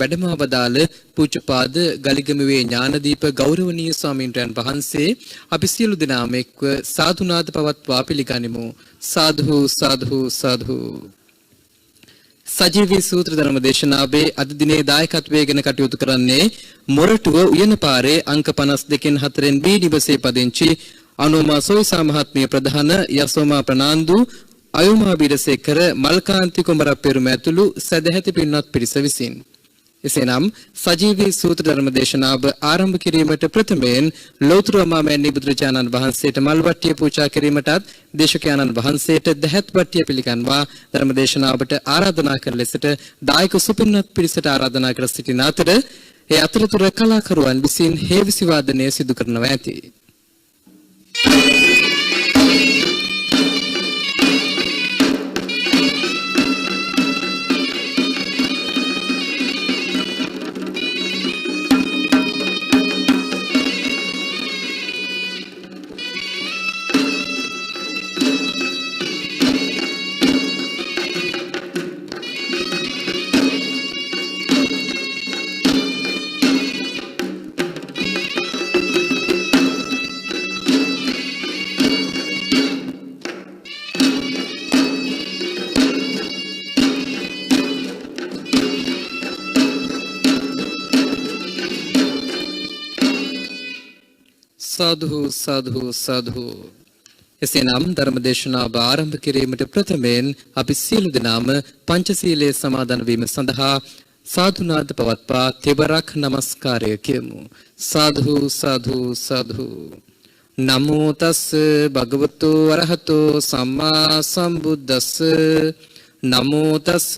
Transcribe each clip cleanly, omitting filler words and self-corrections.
වැඩමවදාළ පූජ්‍යපාද ගලිගමුවේ ඥානදීප ගෞරවනීය ස්වාමීන් වහන්සේ අපි සියලු දෙනාම එක්ව සාදුනාද පවත්වා පිළිගනිමු. සාදු සාදු සාදු. සජීවී සූත්‍ර ධර්ම දේශනාවේ අද දිනේ දායකත්වයෙන් කටයුතු කරන්නේ මොරටුව උයන පාරේ අංක 52න් 4න් බී නිවසේ පදිංචි අනුමා සොයිසා මහත්මිය ප්‍රධාන යසෝමා ප්‍රනාන්දු අයෝමා බිරසේකර මල්කාන්ති කුමර පෙරුම ඇතුළු සදැහැති පින්වත් පිරිස විසින් එසේනම් සජීවී සූත්‍ර ධර්ම දේශනාව ආරම්භ කිරීමට ප්‍රථමයෙන් ලෞතර මාමෑණී බුදුරජාණන් වහන්සේට මල් වට්ටිය පූජා කිරීමටත් දේශකයන්න් වහන්සේට දහත් වට්ටිය පිළිගන්වා ධර්ම දේශනාවට ආරාධනා කර ලෙසට දායක සුපින්වත් පිරිසට ආරාධනා කර සිටින අතර ඒ අතරතුර කලාකරුවන් විසින් හේවිසි වාදනය සිදු කරනවා ඇති. සාදු සාදු සාදු. එසේනම් ධර්ම දේශනාව ආරම්භ කිරීමට ප්‍රථමයෙන් අපි සියලු දෙනාම පංචශීලයේ සමාදන් වීම සඳහා සාදුනාද පවත්වා තෙවරක් නමස්කාරය කියමු. සාදු සාදු සාදු. නමෝ තස් භගවතු වරහතෝ සම්මා සම්බුද්දස්ස. නමෝ තස්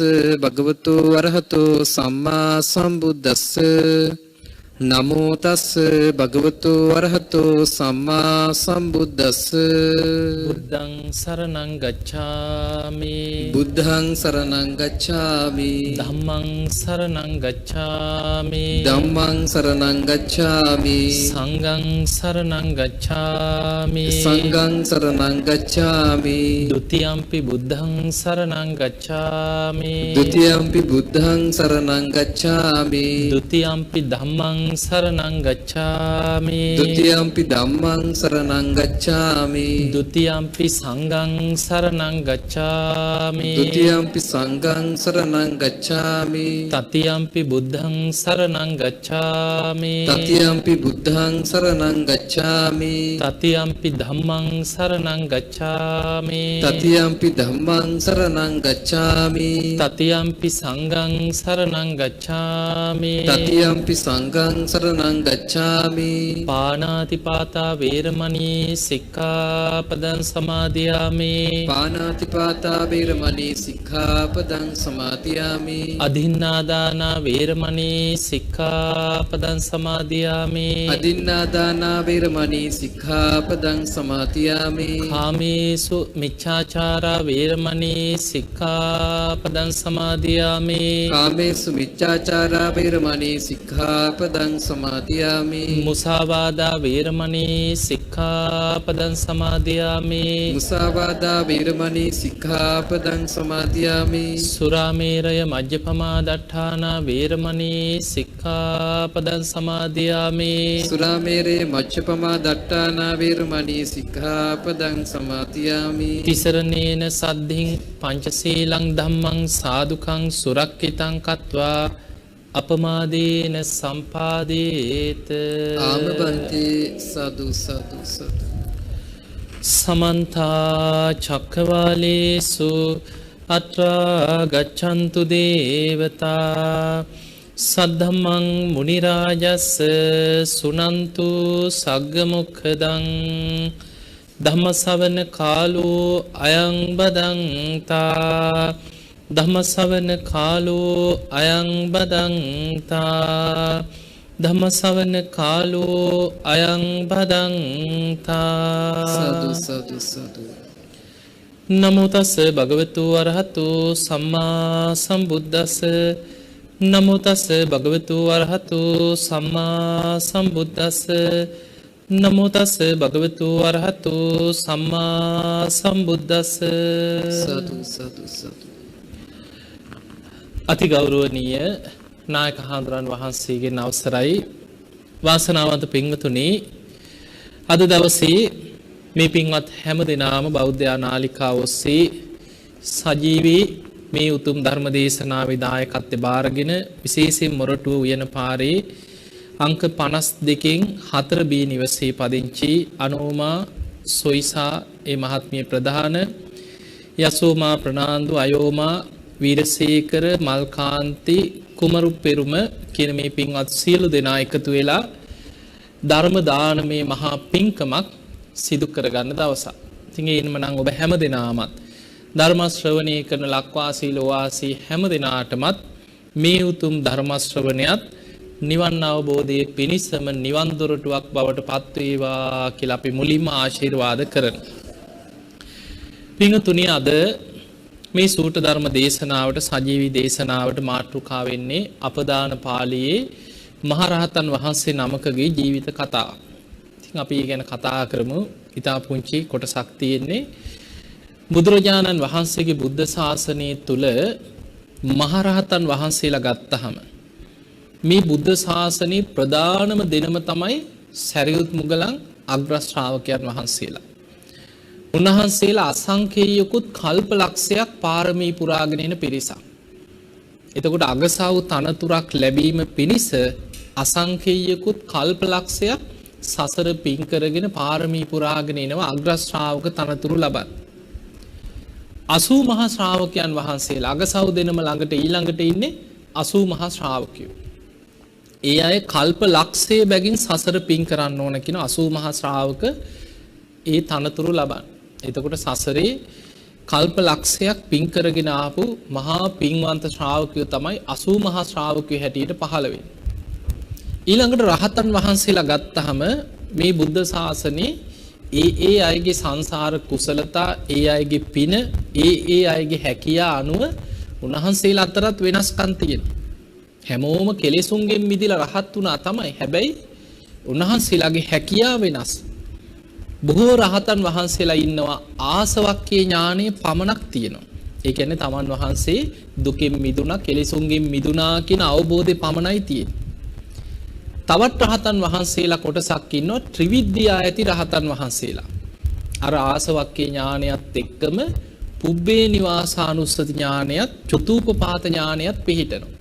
භගවතු වරහතෝ සම්මා සම්බුද්දස්ස. නමෝ තස් භගවතු වරහතෝ සම්මා සම්බුද්දස්ස. බුද්ධං සරණං ගච්ඡාමි. බුද්ධං සරණං ගච්ඡාමි. ධම්මං සරණං ගච්ඡාමි. ධම්මං සරණං ගච්ඡාමි. සංඝං සරණං ගච්ඡාමි. සංඝං සරණං ගච්ඡාමි. ဒ ුතියම්පි බුද්ධං සරණං ගච්ඡාමි. ဒ ුතියම්පි බුද්ධං සරණං ගච්ඡාමි. ဒ ුතියම්පි ධම්මං සරණං ගච්ඡාමි. ဒ ුතියම්පි ධම්මං සරණං ගච්ඡාමි. ဒ ුතියම්පි සංඝං සරණං ගච්ඡාමි. ဒ ුතියම්පි සංඝං සරණං ගච්ඡාමි. තතියම්පි බුද්ධං සරණං ගච්ඡාමි. තතියම්පි බුද්ධං සරණං ගච්ඡාමි. තතියම්පි ධම්මං සරණං ගච්ඡාමි. තතියම්පි ධම්මං සරණං ගච්ඡාමි. තතියම්පි සංඝං සරණං ගච්ඡාමි. තතියම්පි සංඝං සරණං ගච්ඡාමි. පාණාති පාතා වේරමණී සික්ඛාපදං සමාදියාමි. පාණාති පාතා වේරමණී සික්ඛාපදං සමාදියාමි. අදින්නාදාන වේරමණී සික්ඛාපදං සමාදියාමි. අදින්නාදාන වේරමණී සික්ඛාපදං සමාදියාමි. කාමේසු මිච්ඡාචාරා වේරමණී සික්ඛාපදං සමාදියාමි. කාමේසු මිච්ඡාචාරා වේරමණී සික්ඛාපදං සමාදියාමි. මුසාවාදා වේරමණී සික්ඛාපදං සමාදියාමි. මුසාවාදා වේරමණී සික්ඛාපදං සමාදියාමි. සුරාමේරය මජ්ජපමා දට්ඨානා වේරමණී සික්ඛාපදං සමාදියාමි. සුරාමේරේ මච්ඡපමා දට්ඨානා වේරමණී සික්ඛාපදං සමාදියාමි. තිසරණේන සද්ධින් පංචශීලං ධම්මං සාදුකං සුරක්ඛිතං කତ୍වා අපමාදේන සම්පාදේත. ආමබන්ති සදු සදු සදු. සමන්ත චක්කවාලේසු අත්‍රා ගච්ඡන්තු දේවතා සද්ධම්මං මුනි රාජස් සුනන්තු සග්ග මොක්ඛදං ධම්මසවන කාලෝ අයං බදන්තා. ධම්මසවන කාලෝ අයං බදන්තා. ධම්මසවන කාලෝ අයං බදන්තා. සදු සදු සදු. නමෝ තස් භගවතු වරහතු සම්මා සම්බුද්දස්ස. නමෝ තස් භගවතු වරහතු සම්මා සම්බුද්දස්ස. නමෝ තස් භගවතු වරහතු සම්මා සම්බුද්දස්ස. සතු සතු සතු. අති ගෞරවනීය නායක හාමුදුරන් වහන්සේගේ අවසරයි වාසනාවන්ත පින්වතුනි අද දවසේ මේ පින්වත් හැම දෙනාම බෞද්ධ නාලිකාව ඔස්සේ සජීවී මේ උතුම් ධර්ම දේශනාවේ දායකත්වයෙන් බාරගෙන විශේෂයෙන් මොරටුව උයන පාරේ අංක 52කින් 4B නිවසේ පදිංචි අනෝමා සොයිසා ඒ මහත්මිය ප්‍රධාන යසෝමා ප්‍රනාන්දු අයෝමා වීරසේකර මල්කාන්ති කුමරු පෙරුම කියන මේ පින්වත් සියලු දෙනා එකතු වෙලා ධර්ම දානමේ මහා පින්කමක් සිදු කරගන්න දවසක්. ඉතින් ඒනම නම් ඔබ හැම දෙනාමත් ධර්ම ශ්‍රවණය කරන ලක්වාසී ලෝවාසී හැම දෙනාටමත් මේ උතුම් ධර්ම ශ්‍රවණයත් නිවන් අවබෝධයේ පිණිසම නිවන් දොරටුවක් බවට පත් වේවා කියලා අපි මුලින්ම ආශිර්වාද කරනවා. පින්තුනි අද මේ සූත්‍ර ධර්ම දේශනාවට සජීවී දේශනාවට මාතෘකා වෙන්නේ අපදාන පාළියේ මහරහතන් වහන්සේ නමකගේ ජීවිත කතාව. ඉතින් අපි ගැන කතා කරමු. ඊටා පුංචි කොටසක් තියෙන්නේ බුදුරජාණන් වහන්සේගේ බුද්ධ ශාසනය තුල මහරහතන් වහන්සේලා ගත්තහම මේ බුද්ධ ශාසනයේ ප්‍රධානම දෙනම තමයි සරියුත් මුගලන් අග්‍ර ශ්‍රාවකයන් වහන්සේලා. උන්වහන්සේලා අසංකේයකුත් කල්ප ලක්ෂයක් පාරමී පුරාගෙන එන පිරිසක්. එතකොට අගසව් තනතුරක් ලැබීම පිණිස අසංකේයකුත් කල්ප ලක්ෂයක් සසර පින් කරගෙන පාරමී පුරාගෙන එනවා අග්‍ර ශ්‍රාවක තනතුරු ලබන. 80 මහා ශ්‍රාවකයන් වහන්සේලා අගසව් දෙනම ළඟට ඊළඟට ඉන්නේ 80 මහා ශ්‍රාවකයෝ. ඒ අය කල්ප ලක්ෂයේ බැගින් සසර පින් කරන්න ඕන කියන 80 මහා ශ්‍රාවක ඒ තනතුරු ලබන. එතකොට සසරේ කල්ප ලක්ෂයක් පින් කරගෙන ආපු මහා පින්වන්ත ශ්‍රාවකයෝ තමයි 80 මහා ශ්‍රාවකයෝ හැටියට පහළ වෙන්නේ. ඊළඟට රහතන් වහන්සේලා ගත්තහම මේ බුද්ධ ශාසනයේ ඒ අයගේ සංසාර කුසලතා ඒ අයගේ පින ඒ අයගේ හැකියාව අනුව උන්වහන්සේලා අතරත් වෙනස්කම් තියෙනවා. හැමෝම කෙලෙසුන්ගෙන් මිදලා රහත් වුණා තමයි. හැබැයි උන්වහන්සේලාගේ හැකියාව වෙනස්. බොහෝ රහතන් වහන්සේලා ඉන්නවා ආසවක්ඛ්‍ය ඥානෙ පමණක් තියෙනවා. ඒ කියන්නේ තමන් වහන්සේ දුකෙන් මිදුණා, කෙලෙසුන්ගෙන් මිදුණා කියන අවබෝධය පමණයි තියෙන්නේ. තවත් රහතන් වහන්සේලා කොටසක් ඉන්නවා ත්‍රිවිද්‍යා ඇති රහතන් වහන්සේලා. අර ආසවක්ඛ්‍ය ඥානයත් එක්කම පුබ්බේ නිවාසානුස්සති ඥානයත් චතුූපපාත ඥානයත් පිහිටනවා.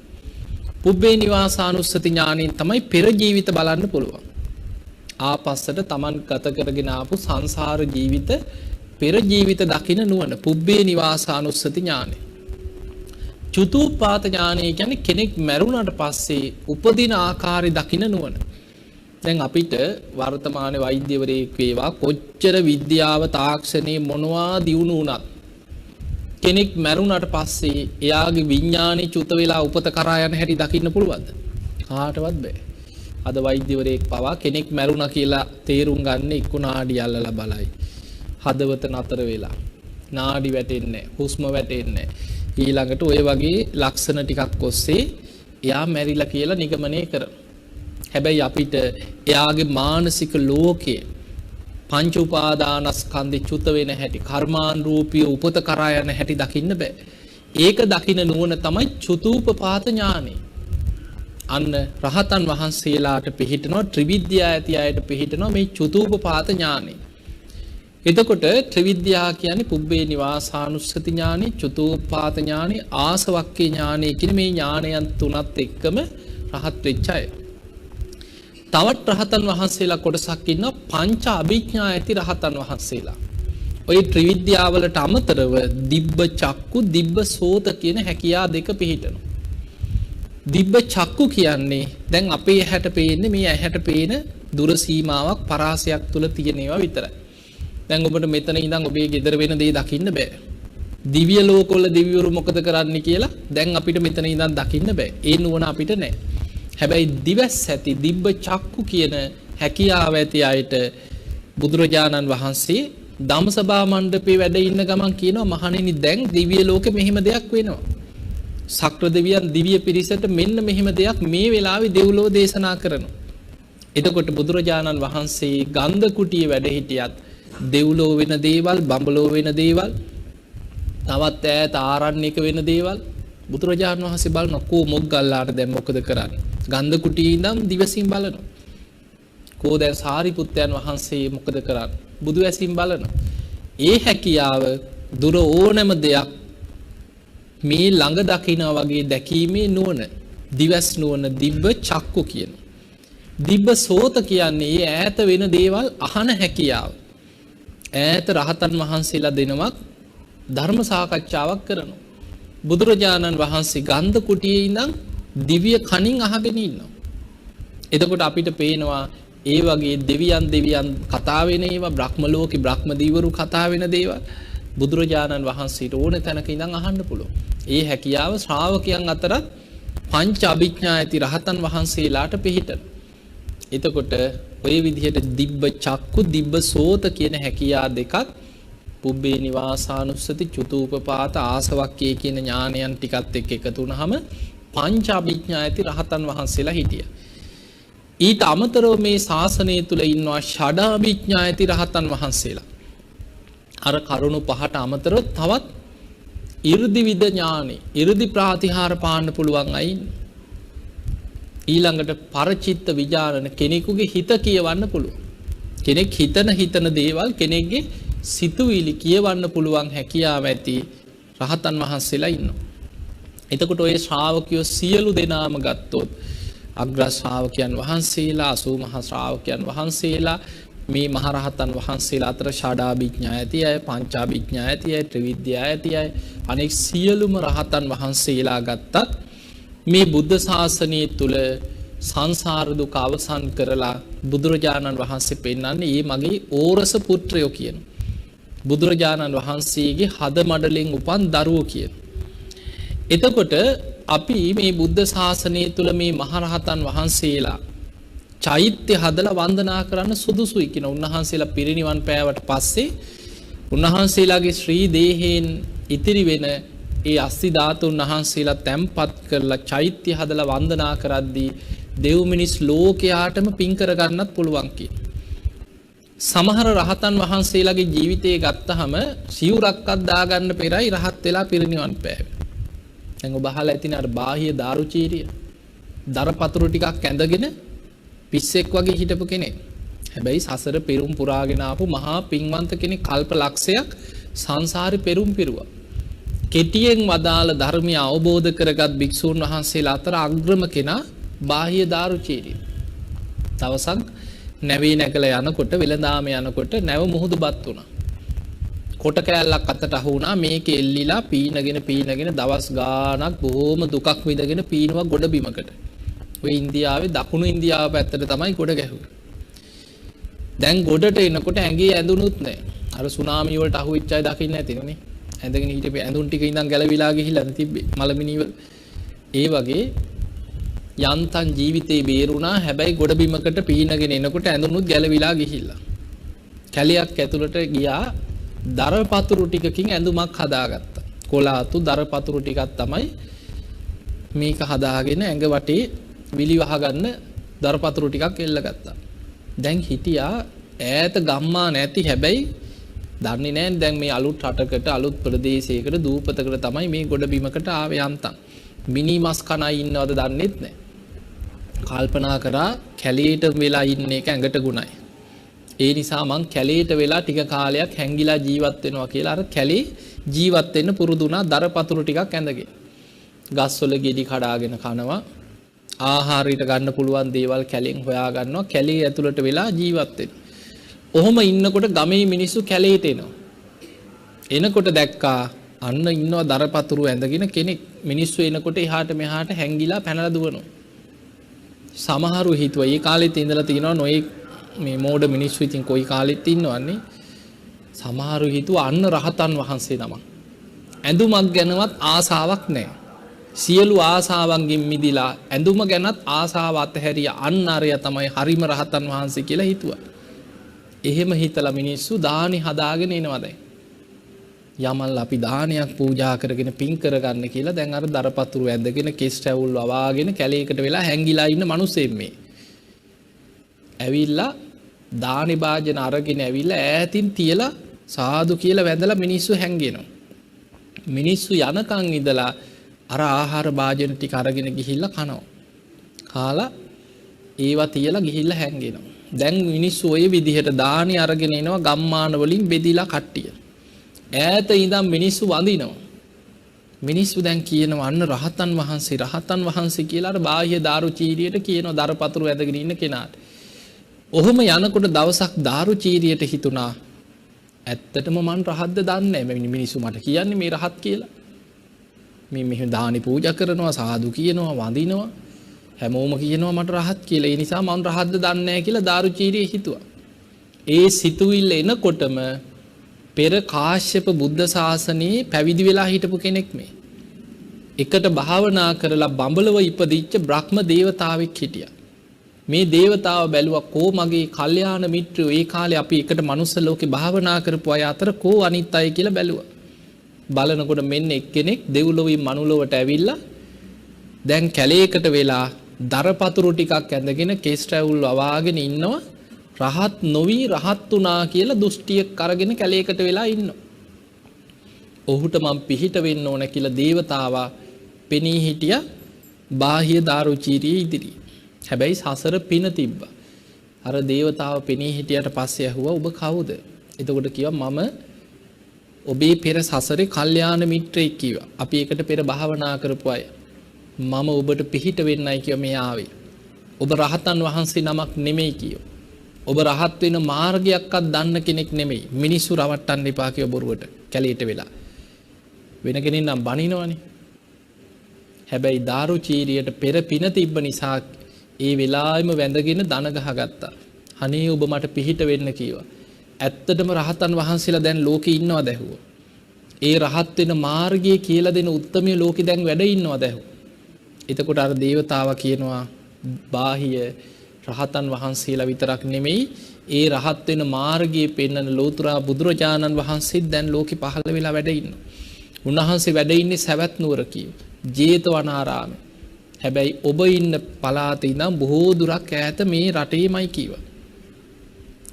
පුබ්බේ නිවාසානුස්සති ඥානයෙන් තමයි පෙර ජීවිත බලන්න පුළුවන්. ආපස්සට තමන් ගත කරගෙන ආපු සංසාර ජීවිත පෙර ජීවිත දකින නුවණ පුබ්බේ නිවාසානුස්සති ඥානය. චතුූපපාත ඥානය කියන්නේ කෙනෙක් මැරුණාට පස්සේ උපදින ආකාරය දකින නුවණ. දැන් අපිට වර්තමානයේ වෛද්‍යවරයෙක් වේවා කොච්චර විද්‍යාව තාක්ෂණයේ මොනවා දියුණු වුණත් කෙනෙක් මැරුණාට පස්සේ එයාගේ විඥානේ චුත වෙලා උපත කරා යන හැටි දකින්න පුළුවන්ද? කාටවත් බෑ. අද වෛද්‍යවරයෙක් පවා කෙනෙක් මැරුණා කියලා තේරුම් ගන්න එක්ක නාඩි අල්ලලා බලයි. හදවත නතර වෙලා. නාඩි වැටෙන්නේ නැහැ, හුස්ම වැටෙන්නේ නැහැ. ඊළඟට ඔය වගේ ලක්ෂණ ටිකක් ඔස්සේ එයා මැරිලා කියලා නිගමනය කරනවා. හැබැයි අපිට එයාගේ මානසික ලෝකයේ පංච උපාදානස්කන්ධේ චුත වෙන හැටි, කර්මානුරූපී උපත කරා යන හැටි දකින්න බෑ. ඒක දකින්න නුවණ තමයි චතුූපපාත ඥානෙ. අන්න රහතන් වහන්සේලාට පිහිටනවා ත්‍රිවිද්‍යා ඇති අයට පිහිටනවා මේ චතුූපපාත ඥානෙ. එතකොට ත්‍රිවිද්‍යා කියන්නේ පුබ්බේ නිවාසානුස්සති ඥානෙ, චතුූපපාත ඥානෙ, ආසවක්ඛ්‍ය ඥානෙ කියන මේ ඥානයන් තුනත් එක්කම රහත් වෙච්ච අය. තවත් රහතන් වහන්සේලා කොටසක් ඉන්නවා පංච අභිඥා ඇති රහතන් වහන්සේලා. ඔය ත්‍රිවිද්‍යාවලට අමතරව දිබ්බ චක්කු, දිබ්බ සෝත කියන හැකියා දෙක පිහිටනවා. දිබ්බ චක්කු කියන්නේ දැන් අපේ ඇහැට පේන්නේ මේ ඇහැට පේන දුර සීමාවක් පරාසයක් තුල තියෙන ඒවා විතරයි. දැන් ඔබට මෙතන ඉඳන් ඔබේ ගෙදර වෙන දේ දකින්න බෑ. දිව්‍ය ලෝකවල දෙවිවරු මොකද කරන්නේ කියලා දැන් අපිට මෙතන ඉඳන් දකින්න බෑ. ඒ නුවණ අපිට නැහැ. හැබැයි දිවස් ඇති දිබ්බ චක්කු කියන හැකියාව ඇති අයට බුදුරජාණන් වහන්සේ ධම්සභා මණ්ඩපේ වැඩ ඉන්න ගමන් කියනවා මහණෙනි දැන් දිව්‍ය ලෝකෙ මෙහෙම දෙයක් වෙනවා. සක්‍ර දෙවියන් දිව්‍ය පිරිසට මෙන්න මෙහෙම දෙයක් මේ වෙලාවේ දෙව්ලොව දේශනා කරනවා. එතකොට බුදුරජාණන් වහන්සේ ගන්ධ කුටියේ වැඩ හිටියත් දෙව්ලොව වෙන දේවල්, බඹලොව වෙන දේවල්, තවත් ඈත ආරණ්‍යක වෙන දේවල් බුදුරජාණන් වහන්සේ බලනවා කෝ මොග්ගල්ලාට දැන් මොකද කරන්නේ? ගන්ධ කුටියේ ඉඳන් දිවසින් බලනවා. කෝ දැන් සාරිපුත්තයන් වහන්සේ මොකද කරන්නේ? බුදු ඇසින් බලනවා. ඒ හැකියාව දුර ඕනෑම දෙයක් මේ ළඟ දකිනා වගේ දැකීමේ නුවණ, දිවස් නුවණ දිබ්බ චක්කු කියනවා. දිබ්බ සෝත කියන්නේ ඒ ඈත වෙන දේවල් අහන හැකියාව. ඈත රහතන් වහන්සේලා දෙනවක් ධර්ම සාකච්ඡාවක් කරනවා. බුදුරජාණන් වහන්සේ ගන්ධ කුටියේ ඉඳන් දිව්‍ය කණින් අහගෙන ඉන්නවා. එතකොට අපිට පේනවා ඒ වගේ දෙවියන් කතා වෙන ඒවා, බ්‍රහ්ම ලෝකේ බ්‍රහ්ම දීවරු කතා වෙන දේවල් බුදුරජාණන් වහන්සේට ඕන තැනක ඉඳන් අහන්න පුළුවන්. ඒ හැකියාව ශ්‍රාවකයන් අතරත් පංච අභිඥා ඇති රහතන් වහන්සේලාට පිහිටන. එතකොට ඔය විදිහට දිබ්බ චක්කු දිබ්බ සෝත කියන හැකියා දෙකක් පුබ්බේ නිවාසානුස්සති චුතූපපාත ආසවක්කේ කියන ඥානයන් ටිකත් එක්ක එකතු වුනහම පංච අභිඥා ඇති රහතන් වහන්සේලා හිටියා. ඊට අමතරව මේ ශාසනය තුල ඉන්නවා ෂඩාභිඥා ඇති රහතන් වහන්සේලා. අර කරුණු පහට අමතරව තවත් 이르දි විද ඥානෙ, 이르දි ප්‍රාතිහාර පාන්න පුළුවන් අය ඉන්නේ. ඊළඟට පරචිත්ත විචාරණ කෙනෙකුගේ හිත කියවන්න පුළුවන්. කෙනෙක් හිතන දේවල් කෙනෙක්ගේ සිතුවිලි කියවන්න පුළුවන් හැකියාව ඇති රහතන් වහන්සේලා ඉන්නවා. එතකොට ඔය ශ්‍රාවකයෝ සියලු දෙනාම ගත්තොත් අග්‍ර ශ්‍රාවකයන් වහන්සේලා 80 මහා ශ්‍රාවකයන් වහන්සේලා මේ මහරහතන් වහන්සේලා අතර ෂඩාභිඥා ඇති අය, පංචාභිඥා ඇති අය, ත්‍රිවිද්‍යා ඇති අය, අනෙක් සියලුම රහතන් වහන්සේලා ගත්තත් මේ බුද්ධ ශාසනය තුල සංසාර දුක අවසන් කරලා බුදුරජාණන් වහන්සේ පෙන්වන්නේ මේ මගේ ඕරස පුත්‍රයෝ කියන. බුදුරජාණන් වහන්සේගේ හද මඩලෙන් උපන් දරුවෝ කියන. එතකොට අපි මේ බුද්ධ ශාසනය තුල මේ මහරහතන් වහන්සේලා චෛත්‍ය හදලා වන්දනා කරන්න සුදුසුයි කියන. උන්වහන්සේලා පිරිනිවන් පෑවට පස්සේ උන්වහන්සේලාගේ ශ්‍රී දේහයෙන් ඉතිරි වෙන ඒ අස්ථි ධාතුන් වහන්සේලා තැම්පත් කරලා චෛත්‍ය හදලා වන්දනා කරද්දී දෙව් මිනිස් ලෝකයාටම පින් කර ගන්නත් පුළුවන් කියන. සමහර රහතන් වහන්සේලාගේ ජීවිතය ගත්තහම සිවුරක්වත් දාගන්න පෙරයි රහත් වෙලා පිරිනිවන් පෑවේ. දැන් ඔබ අහලා ඇතිනේ අර බාහ්‍ය දාරුචීරිය. දරපතුරු ටිකක් ඇඳගෙන පිස්සෙක් වගේ හිටපු කෙනෙක්. හැබැයි සසර පෙරුම් පුරාගෙන ආපු මහා පින්වන්ත කෙනෙක් කල්ප ලක්ෂයක් සංසාරේ පෙරුම් පිරුවා. කෙටියෙන් වදාළ ධර්මය අවබෝධ කරගත් භික්ෂූන් වහන්සේලා අතර අග්‍රම කෙනා බාහ්‍ය දාරුචීරිය. දවසක් නැවේ නැගලා යනකොට වෙළඳාම යනකොට නැව මුහුදුපත් වුණා. කොට කෑල්ලක් අතට අහු වුණා. මේක එල්ලිලා පීනගෙන දවස් ගාණක් බොහොම දුකක් විඳගෙන පීනුවා ගොඩ බිමකට. ඔය ඉන්දියාවේ දකුණු ඉන්දියාව පැත්තට තමයි ගොඩ ගැහුවේ. දැන් ගොඩට එනකොට ඇඟේ ඇඳුනුත් නැහැ. අර සුනාමි වලට අහු වෙච්ච අය දකින්න ඇතිනේ. ඇඳගෙන හිටපේ ඇඳුන් ටික ඉඳන් ගැලවිලා ගිහිල්ලා තිබ්බේ මලමිනී වල. ඒ වගේ යන්තම් ජීවිතේ බේරුණා. හැබැයි ගොඩ බිමකට පීනගෙන එනකොට ඇඳුනුත් ගැලවිලා ගිහිල්ලා. කැලියක් ඇතුළට ගියා. දරපතුරු ටිකකින් ඇඳුමක් හදාගත්තා. කොලාතු දරපතුරු ටිකක් තමයි මේක හදාගෙන ඇඟ වටේ විලි වහගන්න දරපතුරු ටිකක් එල්ල ගත්තා. දැන් හිටියා ඈත ගම්මා නැති හැබැයි දන්නේ නැහැ දැන් මේ අලුත් රටකට අලුත් ප්‍රදේශයකට දූපතකට තමයි මේ ගොඩ බිමකට ආවේ යන්තම්. මිනි මස් කනයි ඉන්නවද දන්නෙත් නැහැ. කල්පනා කරා කැලේට වෙලා ඉන්න එක ඇඟට ගුණයි. ඒ නිසා මං කැලේට වෙලා ටික කාලයක් හැංගිලා ජීවත් වෙනවා කියලා අර කැලේ ජීවත් වෙන්න පුරුදු වුණා දරපතුරු ටිකක් ඇඳගෙන. ගස්වල ගෙඩි කඩාගෙන කනවා. ආහාරයට ගන්න පුළුවන් දේවල් කැලෙන් හොයා ගන්නවා. කැලේ ඇතුළට වෙලා ජීවත් වෙනවා. ඔහොම ඉන්නකොට ගමේ මිනිස්සු කැලේට එනවා. එනකොට දැක්කා අන්න ඉන්නවා දරපතුරු ඇඳගෙන කෙනෙක්. මිනිස්සු එනකොට එහාට මෙහාට හැංගිලා පැනලා දුවනවා. සමහරු හිතුවා මේ කාලෙත් ඉඳලා තිනවා නොයේ මේ මෝඩ මිනිස්සු ඉතින් කොයි කාලෙත් ඉන්නවන්නේ. සමහරු හිතුවා අන්න රහතන් වහන්සේ නමක්. ඇඳුමක් ගැනවත් ආසාවක් නැහැ. සියලු ආසාවන්ගෙන් මිදිලා ඇඳුම ගැනත් ආසාව අතහැරිය අන්න අරය තමයි හරිම රහතන් වහන්සේ කියලා හිතුවා. එහෙම හිතලා මිනිස්සු දානි හදාගෙන එනවා දැන්. යමල් අපි දානයක් පූජා කරගෙන පින් කරගන්න කියලා දැන් අර දරපතුරු ඇඳගෙන කෙස් රැවුල් වවාගෙන කැලේකට වෙලා හැංගිලා ඉන්න මිනිස්සෙක් මේ. ඇවිල්ලා දානි භාජන අරගෙන ඇවිල්ලා ඈතින් තියලා සාදු කියලා වැඳලා මිනිස්සු හැංගෙනවා. මිනිස්සු යනකන් ඉඳලා අර ආහාර භාජන ටික අරගෙන ගිහිල්ලා කනවා. කාලා ඒවා තියලා ගිහිල්ලා හැංගෙනවා. දැන් මිනිස්සු ওই විදිහට දානි අරගෙන එනවා ගම්මාන වලින් බෙදිලා කට්ටිය. ඈත ඉඳන් මිනිස්සු වඳිනවා. මිනිස්සු දැන් කියනවා අන්න රහතන් වහන්සේ කියලා අර බාහ්‍ය දාරුචීරියට කියනවා දරපතුරු ඇදගෙන ඉන්න කෙනාට. ඔහොම යනකොට දවසක් දාරුචීරියට හිතුණා ඇත්තටම මං රහත්ද දන්නේ නැහැ. මිනිස්සු මට කියන්නේ මේ රහත් කියලා. මේ මෙහෙම දානි පූජා කරනවා සාදු කියනවා වඳිනවා හැමෝම කියනවා මට රහත් කියලා. ඒ නිසා මං රහත්ද දන්නේ නැහැ කියලා දාරුචීරිය හිතුවා. ඒ සිතුවිල්ල එනකොටම පෙර කාශ්‍යප බුද්ධ ශාසනයේ පැවිදි වෙලා හිටපු කෙනෙක් මේ. එකට භාවනා කරලා බඹලව ඉපදිච්ච බ්‍රහ්ම දේවතාවෙක් හිටියා. මේ දේවතාව බැලුවා කෝ මගේ කල්යාණ මිත්‍රයෝ ඒ කාලේ අපි එකට මනුස්ස ලෝකේ භාවනා කරපු අය අතර කෝ අනිත් අය කියලා බැලුවා. බලනකොට මෙන්න එක්කෙනෙක් දෙව්ලොවින් මනුලොවට ඇවිල්ලා දැන් කැලේකට වෙලා දරපතුරු ටිකක් ඇඳගෙන කෙස් රැවුල් වවාගෙන ඉන්නවා. රහත් නොවි රහත් වුණා කියලා දෘෂ්ටියක් අරගෙන කැලේකට වෙලා ඉන්නවා. ඔහුට මම පිහිට වෙන්න ඕන කියලා දේවතාවා පෙනී හිටියා බාහ්‍ය දාරුචීරිය ඉදිරියේ. හැබැයි සසර පින තිබ්බා. අර දේවතාව පෙනී හිටියට පස්සේ ඇහුවා ඔබ කවුද? එතකොට කිව්වා මම ඔබේ පෙර සසරේ කල්යාණ මිත්‍රයෙක් කිව්වා. අපි එකට පෙර භාවනා කරපු අය. මම ඔබට පිහිට වෙන්නයි කිව්වා මේ ආවේ. ඔබ රහතන් වහන්සේ නමක් නෙමෙයි කිව්වා. ඔබ රහත් වෙන මාර්ගයක්වත් දන්න කෙනෙක් නෙමෙයි. මිනිස්සු රවට්ටන්න එපා කිව්ව බොරුවට කැලේට වෙලා. වෙන කෙනෙක් නම් බනිනවනේ. හැබැයි දාරුචීරියට පෙර පින තිබ්බ නිසා ඒ වෙලාවෙම වැඳගෙන දන ගහගත්තා. අනේ ඔබ මට පිහිට වෙන්න කිව්වා. ඇත්තටම රහතන් වහන්සේලා දැන් ලෝකේ ඉන්නවද ඇහුවා. ඒ රහත් වෙන මාර්ගය කියලා දෙන උත්තමය ලෝකේ දැන් වැඩ ඉන්නවද ඇහුවා. එතකොට අර දේවතාවා කියනවා බාහිය රහතන් වහන්සේලා විතරක් නෙමෙයි ඒ රහත් වෙන මාර්ගයේ පෙන්වන ලෝතුරා බුදුරජාණන් වහන්සේත් දැන් ලෝකේ පහළ වෙලා වැඩ ඉන්නවා. උන්වහන්සේ වැඩ ඉන්නේ සවැත් නුවර කියව. ජේතවනාරාමේ. හැබැයි ඔබ ඉන්න පළාතේ ඉඳන් බොහෝ දුරක් ඈත මේ රටේමයි කිව්වා.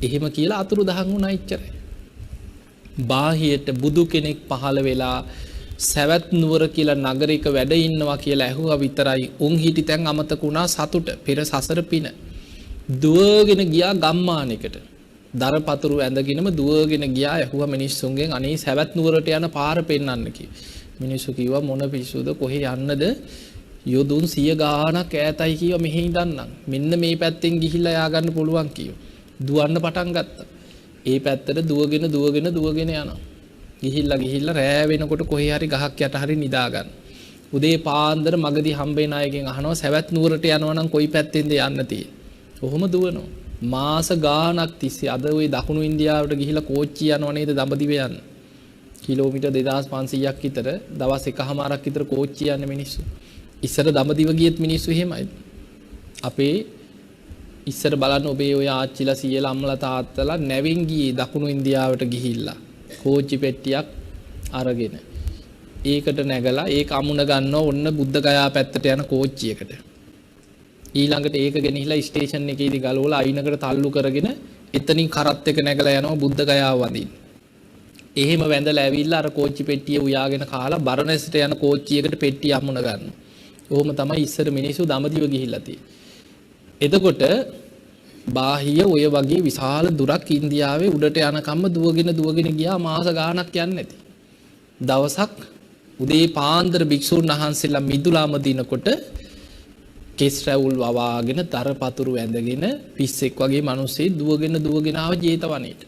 එහෙම කියලා අතුරුදහන් වුණා ඉච්චරයි. බාහියට බුදු කෙනෙක් පහළ වෙලා සවැත් නුවර කියලා නගරයක වැඩ ඉන්නවා කියලා ඇහුවා විතරයි උන් හිටි තැන් අමතක වුණා සතුට පෙර සසර පින. දුවගෙන ගියා ගම්මානයකට. දරපතුරු ඇඳගෙනම දුවගෙන ගියා ඇහුවා මිනිස්සුන්ගෙන් අනේ සවැත් නුවරට යන පාර පෙන්වන්න කියලා. මිනිස්සු කිව්වා මොන පිස්සුද කොහේ යන්නද? යොදුන් 100 ගාණක් ඈතයි කිව්වා මෙහෙ ඉඳන්නම්. මෙන්න මේ පැත්තෙන් ගිහිල්ලා යා ගන්න පුළුවන් කිව්වා. දුවන්න පටන් ගත්තා. ඒ පැත්තට දුවගෙන යනවා. ගිහිල්ලා රෑ වෙනකොට කොහේ හරි ගහක් යට හරි නිදා ගන්න. උදේ පාන්දර මගදී හම්බෙන අයගෙන් අහනවා සවැත් නුවරට යනවා නම් කොයි පැත්තෙන්ද යන්න තියෙන්නේ. කොහොම දුවනවා. මාස ගාණක් තිස්සේ අද ওই දකුණු ඉන්දියාවට ගිහිල්ලා කෝච්චිය යනවා නේද දඹදිව යන්න. කිලෝමීටර් 2500ක් විතර දවස් එකමාරක් විතර කෝච්චිය යන්නේ මිනිස්සු. ඉස්සර දඹදිව ගියත් මිනිස්සු එහෙමයි. අපේ ඉස්සර බලන්න ඔබේ ඔය ආච්චිලා සීයලා අම්මලා තාත්තලා නැවෙන් ගියේ දකුණු ඉන්දියාවට ගිහිල්ලා කෝච්චි පෙට්ටියක් අරගෙන. ඒකට නැගලා ඒක අමුණ ගන්නවා ඔන්න බුද්ධ ගයා පැත්තට යන කෝච්චියකට. ඊළඟට ඒක ගෙනහිලා ස්ටේෂන් එකේදී ගලවලා අයිනකට තල්ලු කරගෙන එතනින් කරත් එක නැගලා යනවා බුද්ධ ගයාව වඳින්න. එහෙම වැඳලා ඇවිල්ලා අර කෝච්චි පෙට්ටිය උයාගෙන කාලා බරණැසට යන කෝච්චියකට පෙට්ටිය අමුණ ගන්නවා. ඔහොම තමයි ඉස්සර මිනිස්සු දඹදිව ගිහිල්ලා තියෙන්නේ. එතකොට බාහිය ඔය වගේ විශාල දුරක් ඉන්දියාවේ උඩට යනකම්ම දුවගෙන ගියා මාස ගාණක් යන්නේ නැති. දවසක් උදේ පාන්දර භික්ෂුන් වහන්සේලා මිදුලාම දිනකොට කෙස් රැවුල් වවාගෙන දරපතුරු ඇඳගෙන පිස්සෙක් වගේ මිනිස්සේ දුවගෙන ආව ජේතවනේට.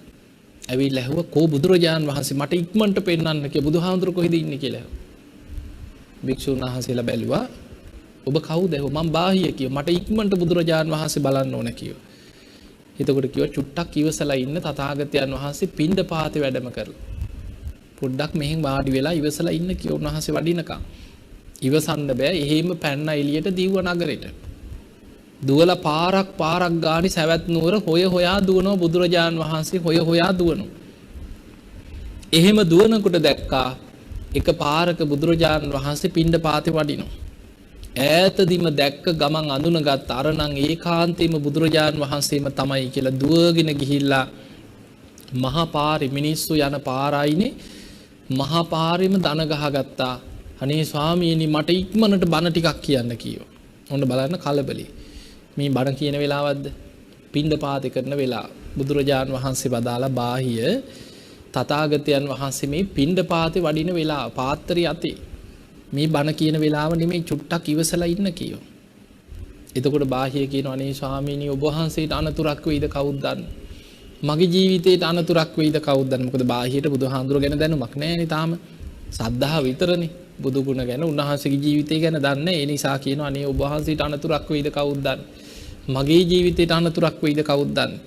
ඇවිල්ලා ඇහුවා කෝ බුදුරජාන් වහන්සේ මට ඉක්මනට පෙන්නන්න කියලා බුදුහාමුදුර කොහෙද ඉන්නේ කියලා ඇහුවා. භික්ෂුන් වහන්සේලා බැලුවා ඔබ කවුද? මම බාහිය කිව්වා. මට ඉක්මනට බුදුරජාන් වහන්සේ බලන්න ඕන කිව්වා. එතකොට කිව්වා චුට්ටක් ඉවසලා ඉන්න තථාගතයන් වහන්සේ පිණ්ඩපාතේ වැඩම කරලා. පොඩ්ඩක් මෙහෙන් වාඩි වෙලා ඉවසලා ඉන්න කිව්වා උන්වහන්සේ වඩිනකම්. ඉවසන්න බෑ. එහෙම පැන්න එළියට දීව නගරෙට. දුවලා පාරක් ගානි සවැත් නුවර හොයා දුවනවා බුදුරජාන් වහන්සේ හොයා දුවනවා. එහෙම දුවනකොට දැක්කා එක පාරක බුදුරජාන් වහන්සේ පිණ්ඩපාතේ වඩිනවා. ඈතදීම දැක්ක ගමන් අඳුනගත් අරණං ඒකාන්තේම බුදුරජාන් වහන්සේම තමයි කියලා දුවගෙන ගිහිල්ලා මහා පාරේ මිනිස්සු යන පාරයිනේ මහා පාරෙම දන ගහගත්තා. අනේ ස්වාමීනි මට ඉක්මනට බණ ටිකක් කියන්න කිව්වා. ඔන්න බලන්න කලබලයි. මේ බණ කියන වෙලාවක්ද? පිණ්ඩපාතේ කරන වෙලාව. බුදුරජාන් වහන්සේ වදාලා බාහිය තථාගතයන් වහන්සේ මේ පිණ්ඩපාතේ වඩින වෙලාව පාත්‍රය අතේ මේ බණ කියන වෙලාව නෙමෙයි චුට්ටක් ඉවසලා ඉන්න කියෝ. එතකොට බාහිය කියනවා අනේ ස්වාමීනි ඔබ වහන්සේට අනතුරක් වෙයිද කවුද දන්නේ? මගේ ජීවිතේට අනතුරක් වෙයිද කවුද දන්නේ? මොකද බාහියට බුදුහාඳුර ගැන දැනුමක් නැහැනේ තාම. සද්ධාව විතරනේ. බුදු ගුණ ගැන උන්වහන්සේගේ ජීවිතය ගැන දන්නේ. ඒ නිසා කියනවා අනේ ඔබ වහන්සේට අනතුරක් වෙයිද කවුද දන්නේ? මගේ ජීවිතේට අනතුරක් වෙයිද කවුද දන්නේ?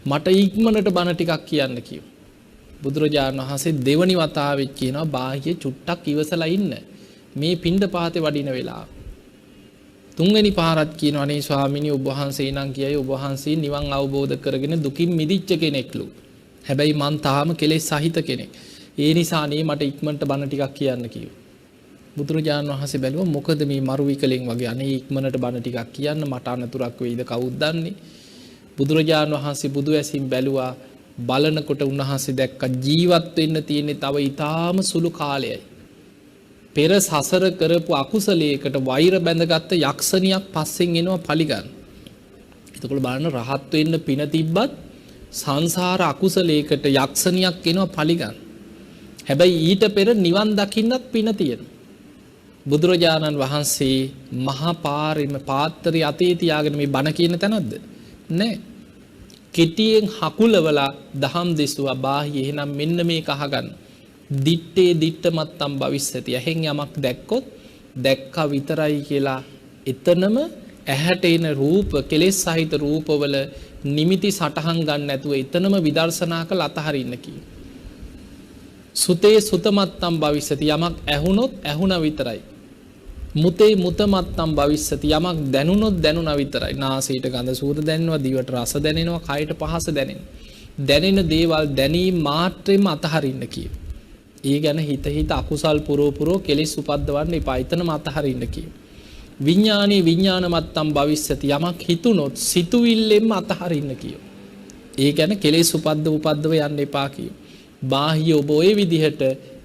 මට ඉක්මනට බණ ටිකක් කියන්න කිව්වා. බුදුරජාණන් වහන්සේ දෙවනි වතාවෙත් කියනවා බාහිය චුට්ටක් ඉවසලා ඉන්න. මේ පිණ්ඩපාතේ වඩින වෙලාව. තුන්වෙනි පාරත් කියනවා අනේ ස්වාමීනි ඔබ වහන්සේ නම් කියයි ඔබ වහන්සේ නිවන් අවබෝධ කරගෙන දුකින් මිදිච්ච කෙනෙක්ලු. හැබැයි මං තාම කෙලෙස් සහිත කෙනෙක්. ඒ නිසා නේ මට ඉක්මනට බණ ටිකක් කියන්න කිව්වා. බුදුරජාණන් වහන්සේ බැලුවා මොකද මේ මරු විකලෙන් වගේ අනේ ඉක්මනට බණ ටිකක් කියන්න මට අනතුරක් වෙයිද කවුද දන්නේ? බුදුරජාණන් වහන්සේ බුදු ඇසින් බැලුවා. බලනකොට උන්වහන්සේ දැක්ක ජීවත් වෙන්න තියෙන්නේ තව ඊටාම සුළු කාලයයි. පෙර සසර කරපු අකුසලයකට වෛර බැඳගත්ත යක්ෂණියක් පස්සෙන් එනවා පලිගන්න. එතකොට බලන්න රහත් වෙන්න පින තිබ්බත් සංසාර අකුසලයකට යක්ෂණියක් එනවා පලිගන්න. හැබැයි ඊට පෙර නිවන් දකින්නත් පින තියෙනවා. බුදුරජාණන් වහන්සේ මහා පාරෙම පාත්‍රය අතේ තියාගෙන මේ බණ කියන තැනක්ද? නෑ. කෙටියෙන් හකුලවලා දහම් දෙසුවා බාහිය එහෙනම් මෙන්න මේක අහගන්න. දිත්තේ දිත්ත මත්තම් භවිස්සති. එහෙන් යමක් දැක්කොත් දැක්කා විතරයි කියලා එතනම ඇහැට එන රූප කෙලෙස් සහිත රූපවල නිමිති සටහන් ගන්න නැතුව එතනම විදර්ශනා කළ අතහරින්න කියනවා. සුතේ සුතමත්තම් භවිස්සති. යමක් ඇහුනොත් ඇහුණා විතරයි. මුතේ මුතමත්තම් භවිස්සති. යමක් දැනුනොත් දැනුණා විතරයි. නාසයට ගඳ සුවඳ දැනෙනවා, දිවට රස දැනෙනවා, කයට පහස දැනෙනවා. දැනෙන දේවල් දැනීම මාත්‍රෙම අතහරින්න කියනවා. ඒ ගැන හිත හිත අකුසල් පුරෝ කෙලෙස් උපද්දවන්න එපා. එතනම අතහරින්න කියනවා. විඥානේ විඥානමත්තම් භවිස්සති. යමක් හිතුනොත් සිතුවිල්ලෙන්ම අතහරින්න කියනවා. ඒ ගැන කෙලෙස් උපද්දව යන්න එපා කියනවා. බාහිය ඔබ ඔය විදිහට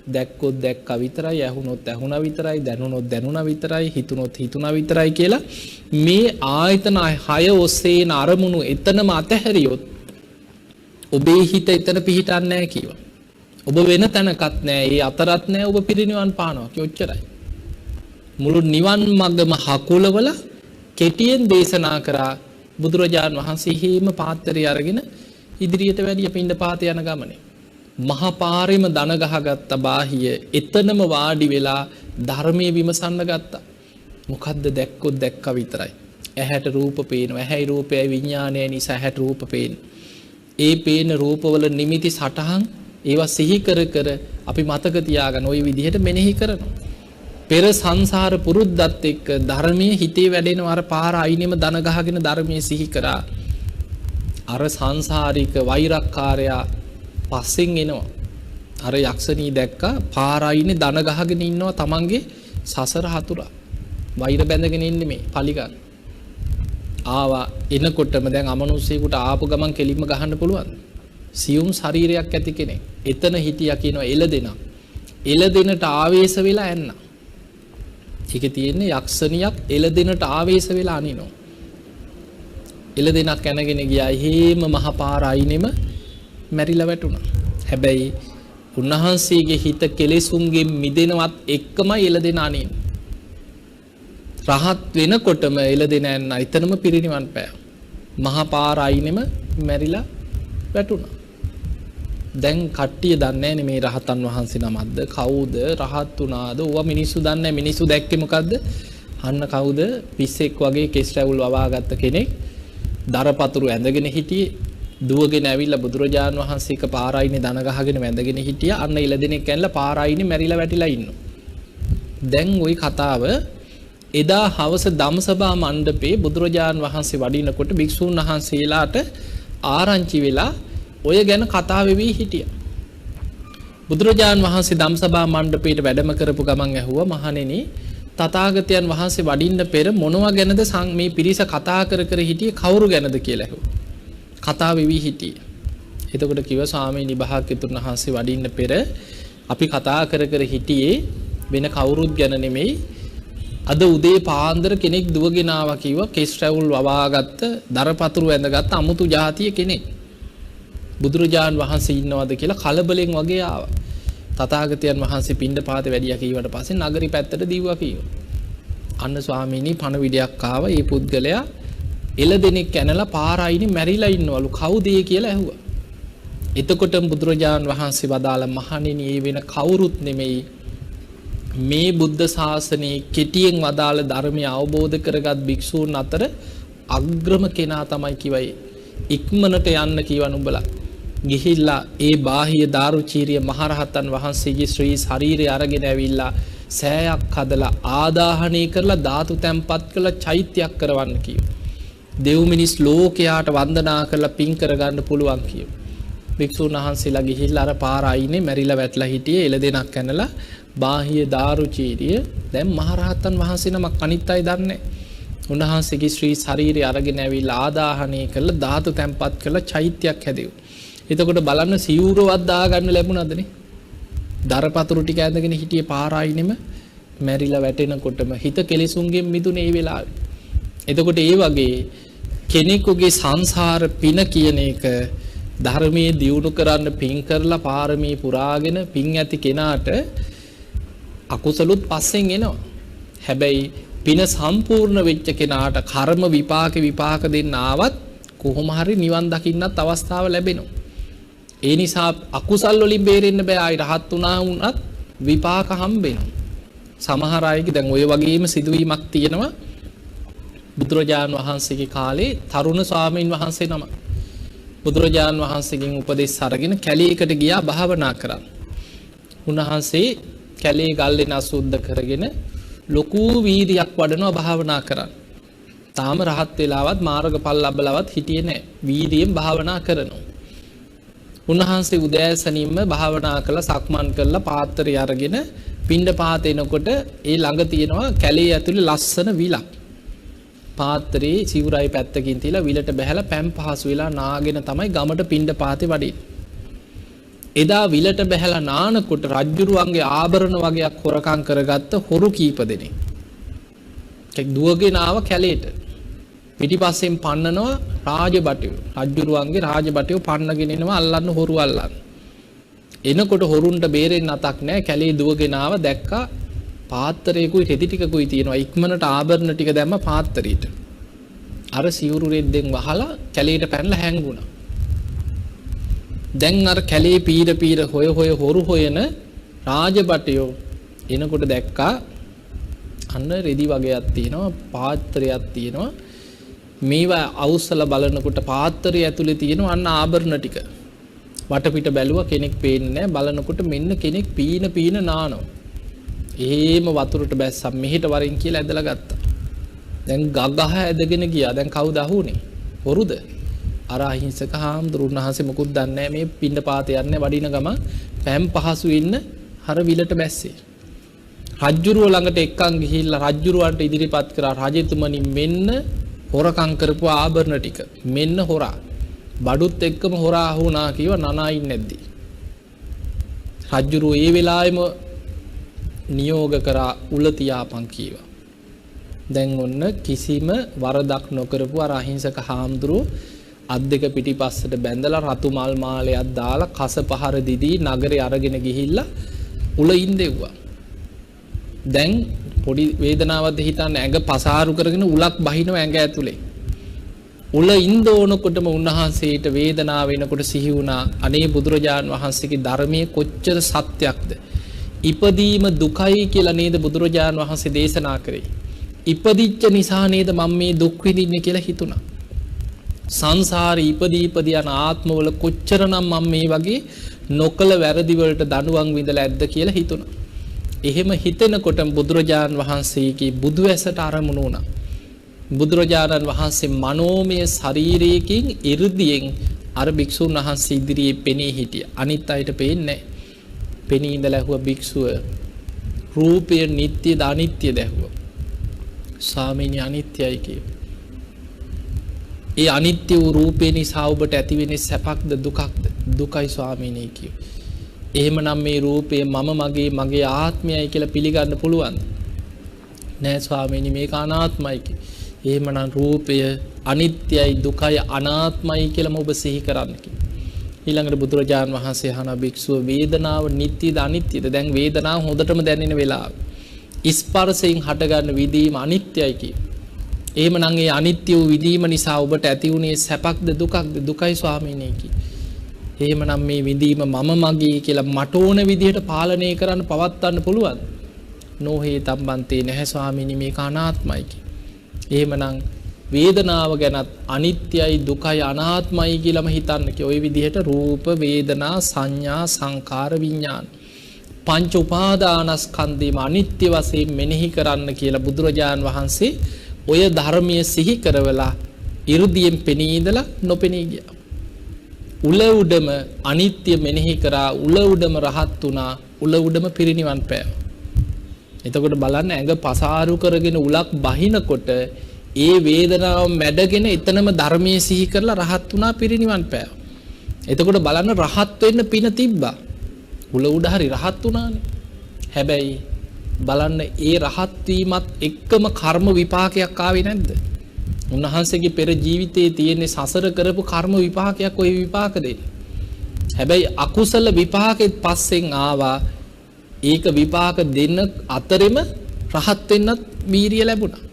දැක්කොත් දැක්කා විතරයි, ඇහුනොත් ඇහුණා විතරයි, දැනුනොත් දැනුණා විතරයි, හිතුනොත් හිතුණා විතරයි කියලා මේ ආයතන 6 ඔස්සේන අරමුණු එතනම අතහැරියොත් ඔබේ හිත එතන පිහිටන්නේ නැහැ කියනවා. ඔබ වෙන තැනකත් නැහැ, ඒ අතරත් නැහැ, ඔබ පිරිනිවන් පානවා කියොච්චරයි. මුළු නිවන් මඟම හකුලවල කෙටියෙන් දේශනා කරා බුදුරජාණන් වහන්සේ හේම පාත්‍රය අරගෙන ඉදිරියට වැඩිය පිණ්ඩපාත යන ගමනේ. මහා පාරෙම දන ගහගත්ත බාහිය එතනම වාඩි වෙලා ධර්මයේ විමසන්න ගත්තා. මොකද්ද දැක්කොත් දැක්කා විතරයි. ඇහැට රූප පේනවා. ඇහැයි රූපයයි විඥානයයි නිසා ඇහැට රූප පේනවා. ඒ පේන රූපවල නිමිති සටහන් ඒවා සිහි කර කර අපි මතක තියාගන්න ওই විදිහට මෙනෙහි කරනවා. පෙර සංසාර පුරුද්දත් එක්ක ධර්මයේ හිතේ වැඩෙනවා. අර පාර අයිනෙම දන ගහගෙන ධර්මයේ සිහි කරා. අර සංසාරික වෛරක්කාරයා පස්සෙන් එනවා. අර යක්ෂණී දැක්කා පාරයිනේ දන ගහගෙන ඉන්නවා තමන්ගේ සසර හතුරා. වෛර බැඳගෙන ඉන්නේ මේ පලිගන්න. ආවා එනකොටම දැන් අමනුස්සයෙකුට ආපු ගමන් කෙලින්ම ගහන්න පුළුවන්. සියුම් ශරීරයක් ඇති කෙනෙක්. එතන හිටියා කියනවා එළදෙනා. එළදෙනට ආවේශ වෙලා ඇන්න. ඒකේ තියෙන්නේ යක්ෂණියක් එළදෙනට ආවේශ වෙලා අනිනවා. එළදෙනක් කනගෙන ගියා. හේම මහ පාර අයිනෙම මැරිලා වැටුණා. හැබැයි උන්වහන්සේගේ හිත කෙලෙසුන්ගෙන් මිදෙනවත් එක්කමයි එළදෙන අනින්නේ. රහත් වෙනකොටම එළදෙන යන එතනම පිරිනිවන් පෑවා. මහා පාර අයිනෙම මැරිලා වැටුණා. දැන් කට්ටිය දන්නේ නැහැ මේ රහතන් වහන්සේ නමක්ද කවුද රහත් වුණාද? ඕවා මිනිස්සු දන්නේ නැහැ. මිනිස්සු දැක්කේ මොකද්ද? අන්න කවුද? පිස්සෙක් වගේ කෙස් රැවුල් වවාගත්ත කෙනෙක් දරපතුරු ඇඳගෙන හිටියේ. දුවගෙන ඇවිල්ලා බුදුරජාණන් වහන්සේක පාරායිනේ දන ගහගෙන වැඳගෙන හිටියා. අන්න ඉලදෙනෙක් ඇනලා පාරායිනේ මැරිලා වැටිලා ඉන්නවා. දැන් ওই කතාව එදා හවස ධම්සභා මණ්ඩපේ බුදුරජාණන් වහන්සේ වඩිනකොට භික්ෂුන් වහන්සේලාට ආරංචි වෙලා ඔය ගැන කතා වෙවි හිටියා. බුදුරජාණන් වහන්සේ ධම්සභා මණ්ඩපේට වැඩම කරපු ගමන් ඇහුවා මහණෙනි තථාගතයන් වහන්සේ වඩින්න පෙර මොනවා ගැනද මේ පිරිස කතා කර කර හිටියේ කවුරු ගැනද කියලා ඇහුවා. කතා වෙවි හිටියේ. එතකොට කිව්වා ස්වාමීනි භාග්‍යතුන් වහන්සේ වඩින්න පෙර අපි කතා කර කර හිටියේ වෙන කවුරුත් ගැන නෙමෙයි. අද උදේ පාන්දර කෙනෙක් දුවගෙන ආවා කිව්වා කෙස් රැවුල් වවාගත්ත දරපතුරු ඇඳගත්ත අමුතු ජාතිය කෙනෙක්. බුදුරජාන් වහන්සේ ඉන්නවද කියලා කලබලෙන් වගේ ආවා. තථාගතයන් වහන්සේ පිණ්ඩපාතේ වැඩියා කීවට පස්සේ නගරි පැත්තට දීවා කිව්වා. අන්න ස්වාමීනි පණවිඩයක් ආවා. ඒ පුද්ගලයා එළදෙනෙක් කැනලා පාර අයිනේ මැරිලා ඉන්නවලු. කවුද ඒ කියලා ඇහුවා. එතකොට බුදුරජාන් වහන්සේ වදාළ මහණෙනි ඒ වෙන කවුරුත් නෙමෙයි මේ බුද්ධ ශාසනයේ කෙටියෙන් වදාළ ධර්මය අවබෝධ කරගත් භික්ෂූන් අතර අග්‍රම කෙනා තමයි කිවයි. ඉක්මනට යන්න කියවන උඹලා. ගිහිල්ලා ඒ බාහිය දාරුචීරිය මහරහතන් වහන්සේගේ ශ්‍රී ශරීරය අරගෙන ඇවිල්ලා සෑයක් හදලා ආදාහනය කරලා ධාතු තැන්පත් කරලා චෛත්‍යයක් කරවන්න කියනවා. දෙව් මිනිස් ලෝකයාට වන්දනා කරලා පින් කරගන්න පුළුවන් කියනවා. භික්ෂුන් වහන්සේලා ගිහිල්ලා අර පාර අයිනේ මැරිලා වැටලා හිටියේ එළදෙනක් කනලා බාහිය දාරුචීරිය දැන් මහරහතන් වහන්සේ නමක් අනිත් අය දන්නේ. උන්වහන්සේගේ ශ්‍රී ශරීරය අරගෙන ඇවිල්ලා ආදාහනය කරලා ධාතු තැන්පත් කරලා චෛත්‍යයක් හැදෙව්වා. එතකොට බලන්න සිවුරවත් දාගන්න ලැබුණාදනේ. දරපතුරු ටික ඇඳගෙන හිටියේ පාර අයිනෙම මැරිලා වැටෙනකොටම හිත කෙලෙසුන්ගෙන් මිදුනේ ඒ වෙලාවේ. එතකොට ඒ වගේ කෙනෙකුගේ සංසාර පින කියන එක ධර්මයේ දියුණු කරන්න පින් කරලා පාරමී පුරාගෙන පින් ඇති කෙනාට අකුසලුත් පස්සෙන් එනවා. හැබැයි පින සම්පූර්ණ වෙච්ච කෙනාට කර්ම විපාක දෙන්න ආවත් කොහොම හරි නිවන් දකින්නත් අවස්ථාව ලැබෙනවා. ඒ නිසා අකුසල් වලින් බේරෙන්න බෑ. ආයි රහත් වුණා වුණත් විපාක හම්බෙනවා. සමහර අයගේ දැන් ওই වගේම සිදුවීමක් තියෙනවා. බුදුරජාන් වහන්සේගේ කාලේ තරුණ ස්වාමීන් වහන්සේ නම බුදුරජාන් වහන්සේගෙන් උපදෙස් අරගෙන කැලේකට ගියා භාවනා කරන්න. උන්වහන්සේ කැලේ ගල්ලෙන අසුද්ධ කරගෙන ලොකු වීර්යයක් වඩනවා භාවනා කරන්න. තාම රහත් වෙලාවත් මාර්ගඵල ලැබලවත් හිටියේ නැහැ. වීර්යයෙන් භාවනා කරනවා. උන්වහන්සේ උදෑසනින්ම භාවනා කළා සක්මන් කළා පාත්‍රය අරගෙන පිණ්ඩපාත එනකොට ඒ ළඟ තියෙනවා කැලේ ඇතුලේ ලස්සන විලක්. පාත්‍රයේ සිවුරයි පැත්තකින් තියලා විලට බැහැලා පැම් පහසු වෙලා නාගෙන තමයි ගමට පිණ්ඩපාතේ වඩින්නේ. එදා විලට බැහැලා නානකොට රජ්ජුරුවන්ගේ ආභරණ වගේක් හොරකම් කරගත්ත හොරු කීප දෙනෙක්. දුවගෙන ආව කැලේට. පිටිපස්සෙන් පන්නනවා රාජබටයෝ. රජ්ජුරුවන්ගේ රාජබටයෝ පන්නගෙන එනවා අල්ලන්න හොරු අල්ලන්න. එනකොට හොරුන්ට බේරෙන්න අතක් නැහැ. කැලේ දුවගෙන ආව දැක්කා පාත්‍රයකුයි රෙදි ටිකකුයි තියෙනවා. ඉක්මනට ආභරණ ටික දැම්ම පාත්‍රයට. අර සිවුරු රෙද්දෙන් වහලා කැලේට පැනලා හැංගුණා. දැන් අර කැලේ පීර හොය හොරු හොයන රාජබටයෝ එනකොට දැක්කා අන්න රෙදි වගේක් තියෙනවා පාත්‍රයක් තියෙනවා. මේවා අවුස්සලා බලනකොට පාත්‍රය ඇතුලේ තියෙනවා අන්න ආභරණ ටික. වටපිට බැලුවා කෙනෙක් පේන්නේ නැහැ. බලනකොට මෙන්න කෙනෙක් පීන නානවා. එහෙම වතුරට බැස්සම් මෙහෙට වරින් කියලා ඇදලා ගත්තා. දැන් ගගහ ඇදගෙන ගියා. දැන් කවුද අහුනේ? හොරුද? අර අහිංසක හාමුදුරුවෝ වහන්සේ මොකුත් දන්නේ නැහැ මේ පිණ්ඩපාත යන්නේ වඩින ගම පැම් පහසු ඉන්න හර විලට බැස්සේ. රජ්ජුරුව ළඟට එක්කන් ගිහිල්ලා රජ්ජුරුවන්ට ඉදිරිපත් කරා රජතුමනි මෙන්න හොරකම් කරපු ආභරණ ටික. මෙන්න හොරා. බඩුත් එක්කම හොරා අහුණා කියව නනායින් නැද්දි. රජ්ජුරුව ඒ වෙලාවෙම නියෝග කරා උල තියාපන් කීවා. දැන් ඔන්න කිසිම වරදක් නොකරපු අර අහිංසක හාමුදුරුවෝ අත් දෙක පිටිපස්සට බැඳලා රතු මල් මාලයක් දාලා කස පහර දිදී නගරේ අරගෙන ගිහිල්ලා උල ඉඳෙව්වා. දැන් පොඩි වේදනාවක් හිතන්න ඇඟ පසාරු කරගෙන උලක් බහිනව ඇඟ ඇතුලේ. උල ඉඳ ඕනකොටම උන්වහන්සේට වේදනාව වෙනකොට සිහි වුණා අනේ බුදුරජාන් වහන්සේගේ ධර්මයේ කොච්චර සත්‍යක්ද. ඉපදීම දුකයි කියලා නේද බුදුරජාන් වහන්සේ දේශනා කරේ. ඉපදිච්ච නිසා නේද මම මේ දුක් විඳින්නේ කියලා හිතුණා. සංසාරේ ඉපදී යන ආත්මවල කොච්චරනම් මම මේ වගේ නොකල වැරදි වලට දඬුවම් විඳලා ඇද්ද කියලා හිතුණා. එහෙම හිතෙනකොට බුදුරජාන් වහන්සේගේ බුදු ඇසට අරමුණු වුණා. බුදුරජාණන් වහන්සේ මනෝමය ශරීරයකින් 이르දියෙන් අර භික්ෂුන් වහන්සේ ඉදිරියේ පෙනී හිටියා. අනිත් අයට පේන්නේ නැහැ. පෙනී ඉඳලා ඇහුවා භික්ෂුව රූපය නිට්ටයද අනිත්‍යද ඇහුවා. ස්වාමීනි අනිත්‍යයි කිව්වා. ඒ අනිත්‍ය වූ රූපේ නිසා ඔබට ඇතිවෙන්නේ සැපක්ද දුකක්ද? දුකයි ස්වාමීනි කිව්වා. එහෙමනම් මේ රූපය මම මගේ ආත්මයයි කියලා පිළිගන්න පුළුවන්ද? නෑ ස්වාමීනි, මේක අනාත්මයි. එහෙමනම් රූපය අනිත්‍යයි, දුකයි, අනාත්මයි කියලාම ඔබ සිහි කරන්න කිව්වා. ඊළඟට බුදුරජාන් වහන්සේ අහන භික්ෂුව වේදනාව නිට්ටිද අනිත්‍යද? දැන් වේදනාව හොඳටම දැනෙන වෙලාව. ස්පර්ශයෙන් හටගන්න විදීම අනිත්‍යයි කියනවා. එහෙමනම් ඒ අනිත්‍ය වූ විදීම නිසා ඔබට ඇති වුණේ සැපක්ද දුකක්ද? දුකයි ස්වාමීනි කිව්වා. එහෙමනම් මේ විදීම මම මගේ කියලා මට ඕන විදිහට පාලනය කරන්න පවත්වන්න පුළුවන්? නොහේ තම්බන්තේ නැහැ ස්වාමීනි, මේක අනාත්මයි කියනවා. එහෙමනම් වේදනාව ගැනත් අනිත්‍යයි, දුකයි, අනාත්මයි කියලාම හිතන්න කිය. ওই විදිහට රූප, වේදනා, සංඥා, සංකාර, විඥාන පංච උපාදානස්කන්ධේම අනිත්‍ය වශයෙන් මෙනෙහි කරන්න කියලා බුදුරජාන් වහන්සේ ඔය ධර්මයේ සිහි කරවලා 이르දියෙන් පෙනී ඉඳලා නොපෙනී ගියා. උල උඩම අනිත්‍ය මෙනෙහි කරා, උල උඩම රහත් වුණා, උල උඩම පිරිනිවන් පෑවා. එතකොට බලන්න, ඇඟ පසාරු කරගෙන උලක් බහිනකොට ඒ වේදනාව මැඩගෙන එතනම ධර්මයේ සිහි කරලා රහත් වුණා, පිරිනිවන් පෑවා. එතකොට බලන්න, රහත් වෙන්න පින තිබ්බා. උල උඩ හරි රහත් වුණානේ. හැබැයි බලන්න, ඒ රහත් වීමත් එක්කම කර්ම විපාකයක් ආවේ නැද්ද? උන්වහන්සේගේ පෙර ජීවිතයේ තියෙන සසර කරපු කර්ම විපාකයක් ඔය විපාක දෙන්නේ. හැබැයි අකුසල විපාකෙත් පස්සෙන් ආවා. ඒක විපාක දෙන්න අතරෙම රහත් වෙන්නත් වීරිය ලැබුණා.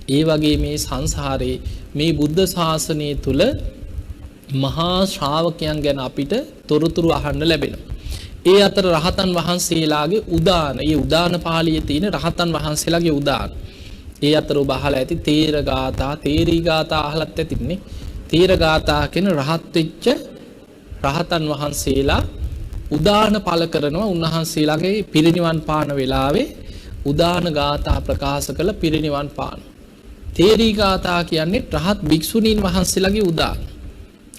ඒ වගේ මේ සංසාරේ මේ බුද්ධ ශාසනය තුල මහා ශ්‍රාවකයන් ගැන අපිට තොරතුරු අහන්න ලැබෙනවා. ඒ අතර රහතන් වහන්සේලාගේ උදාන, ඒ උදාන පාළියේ තියෙන රහතන් වහන්සේලාගේ උදාන. ඒ අතර ඔබ අහලා ඇති තේර ගාථා, තේරී ගාථා අහලත් ඇතිනේ. තේර ගාථා කියන රහත් වෙච්ච රහතන් වහන්සේලා උදාන පළ කරනවා. උන්වහන්සේලාගේ පිරිනිවන් පාන වෙලාවේ උදාන ගාථා ප්‍රකාශ කළ පිරිනිවන් පාන. තේරී ගාථා කියන්නේ රහත් භික්ෂුණීන් වහන්සේලාගේ උදාන.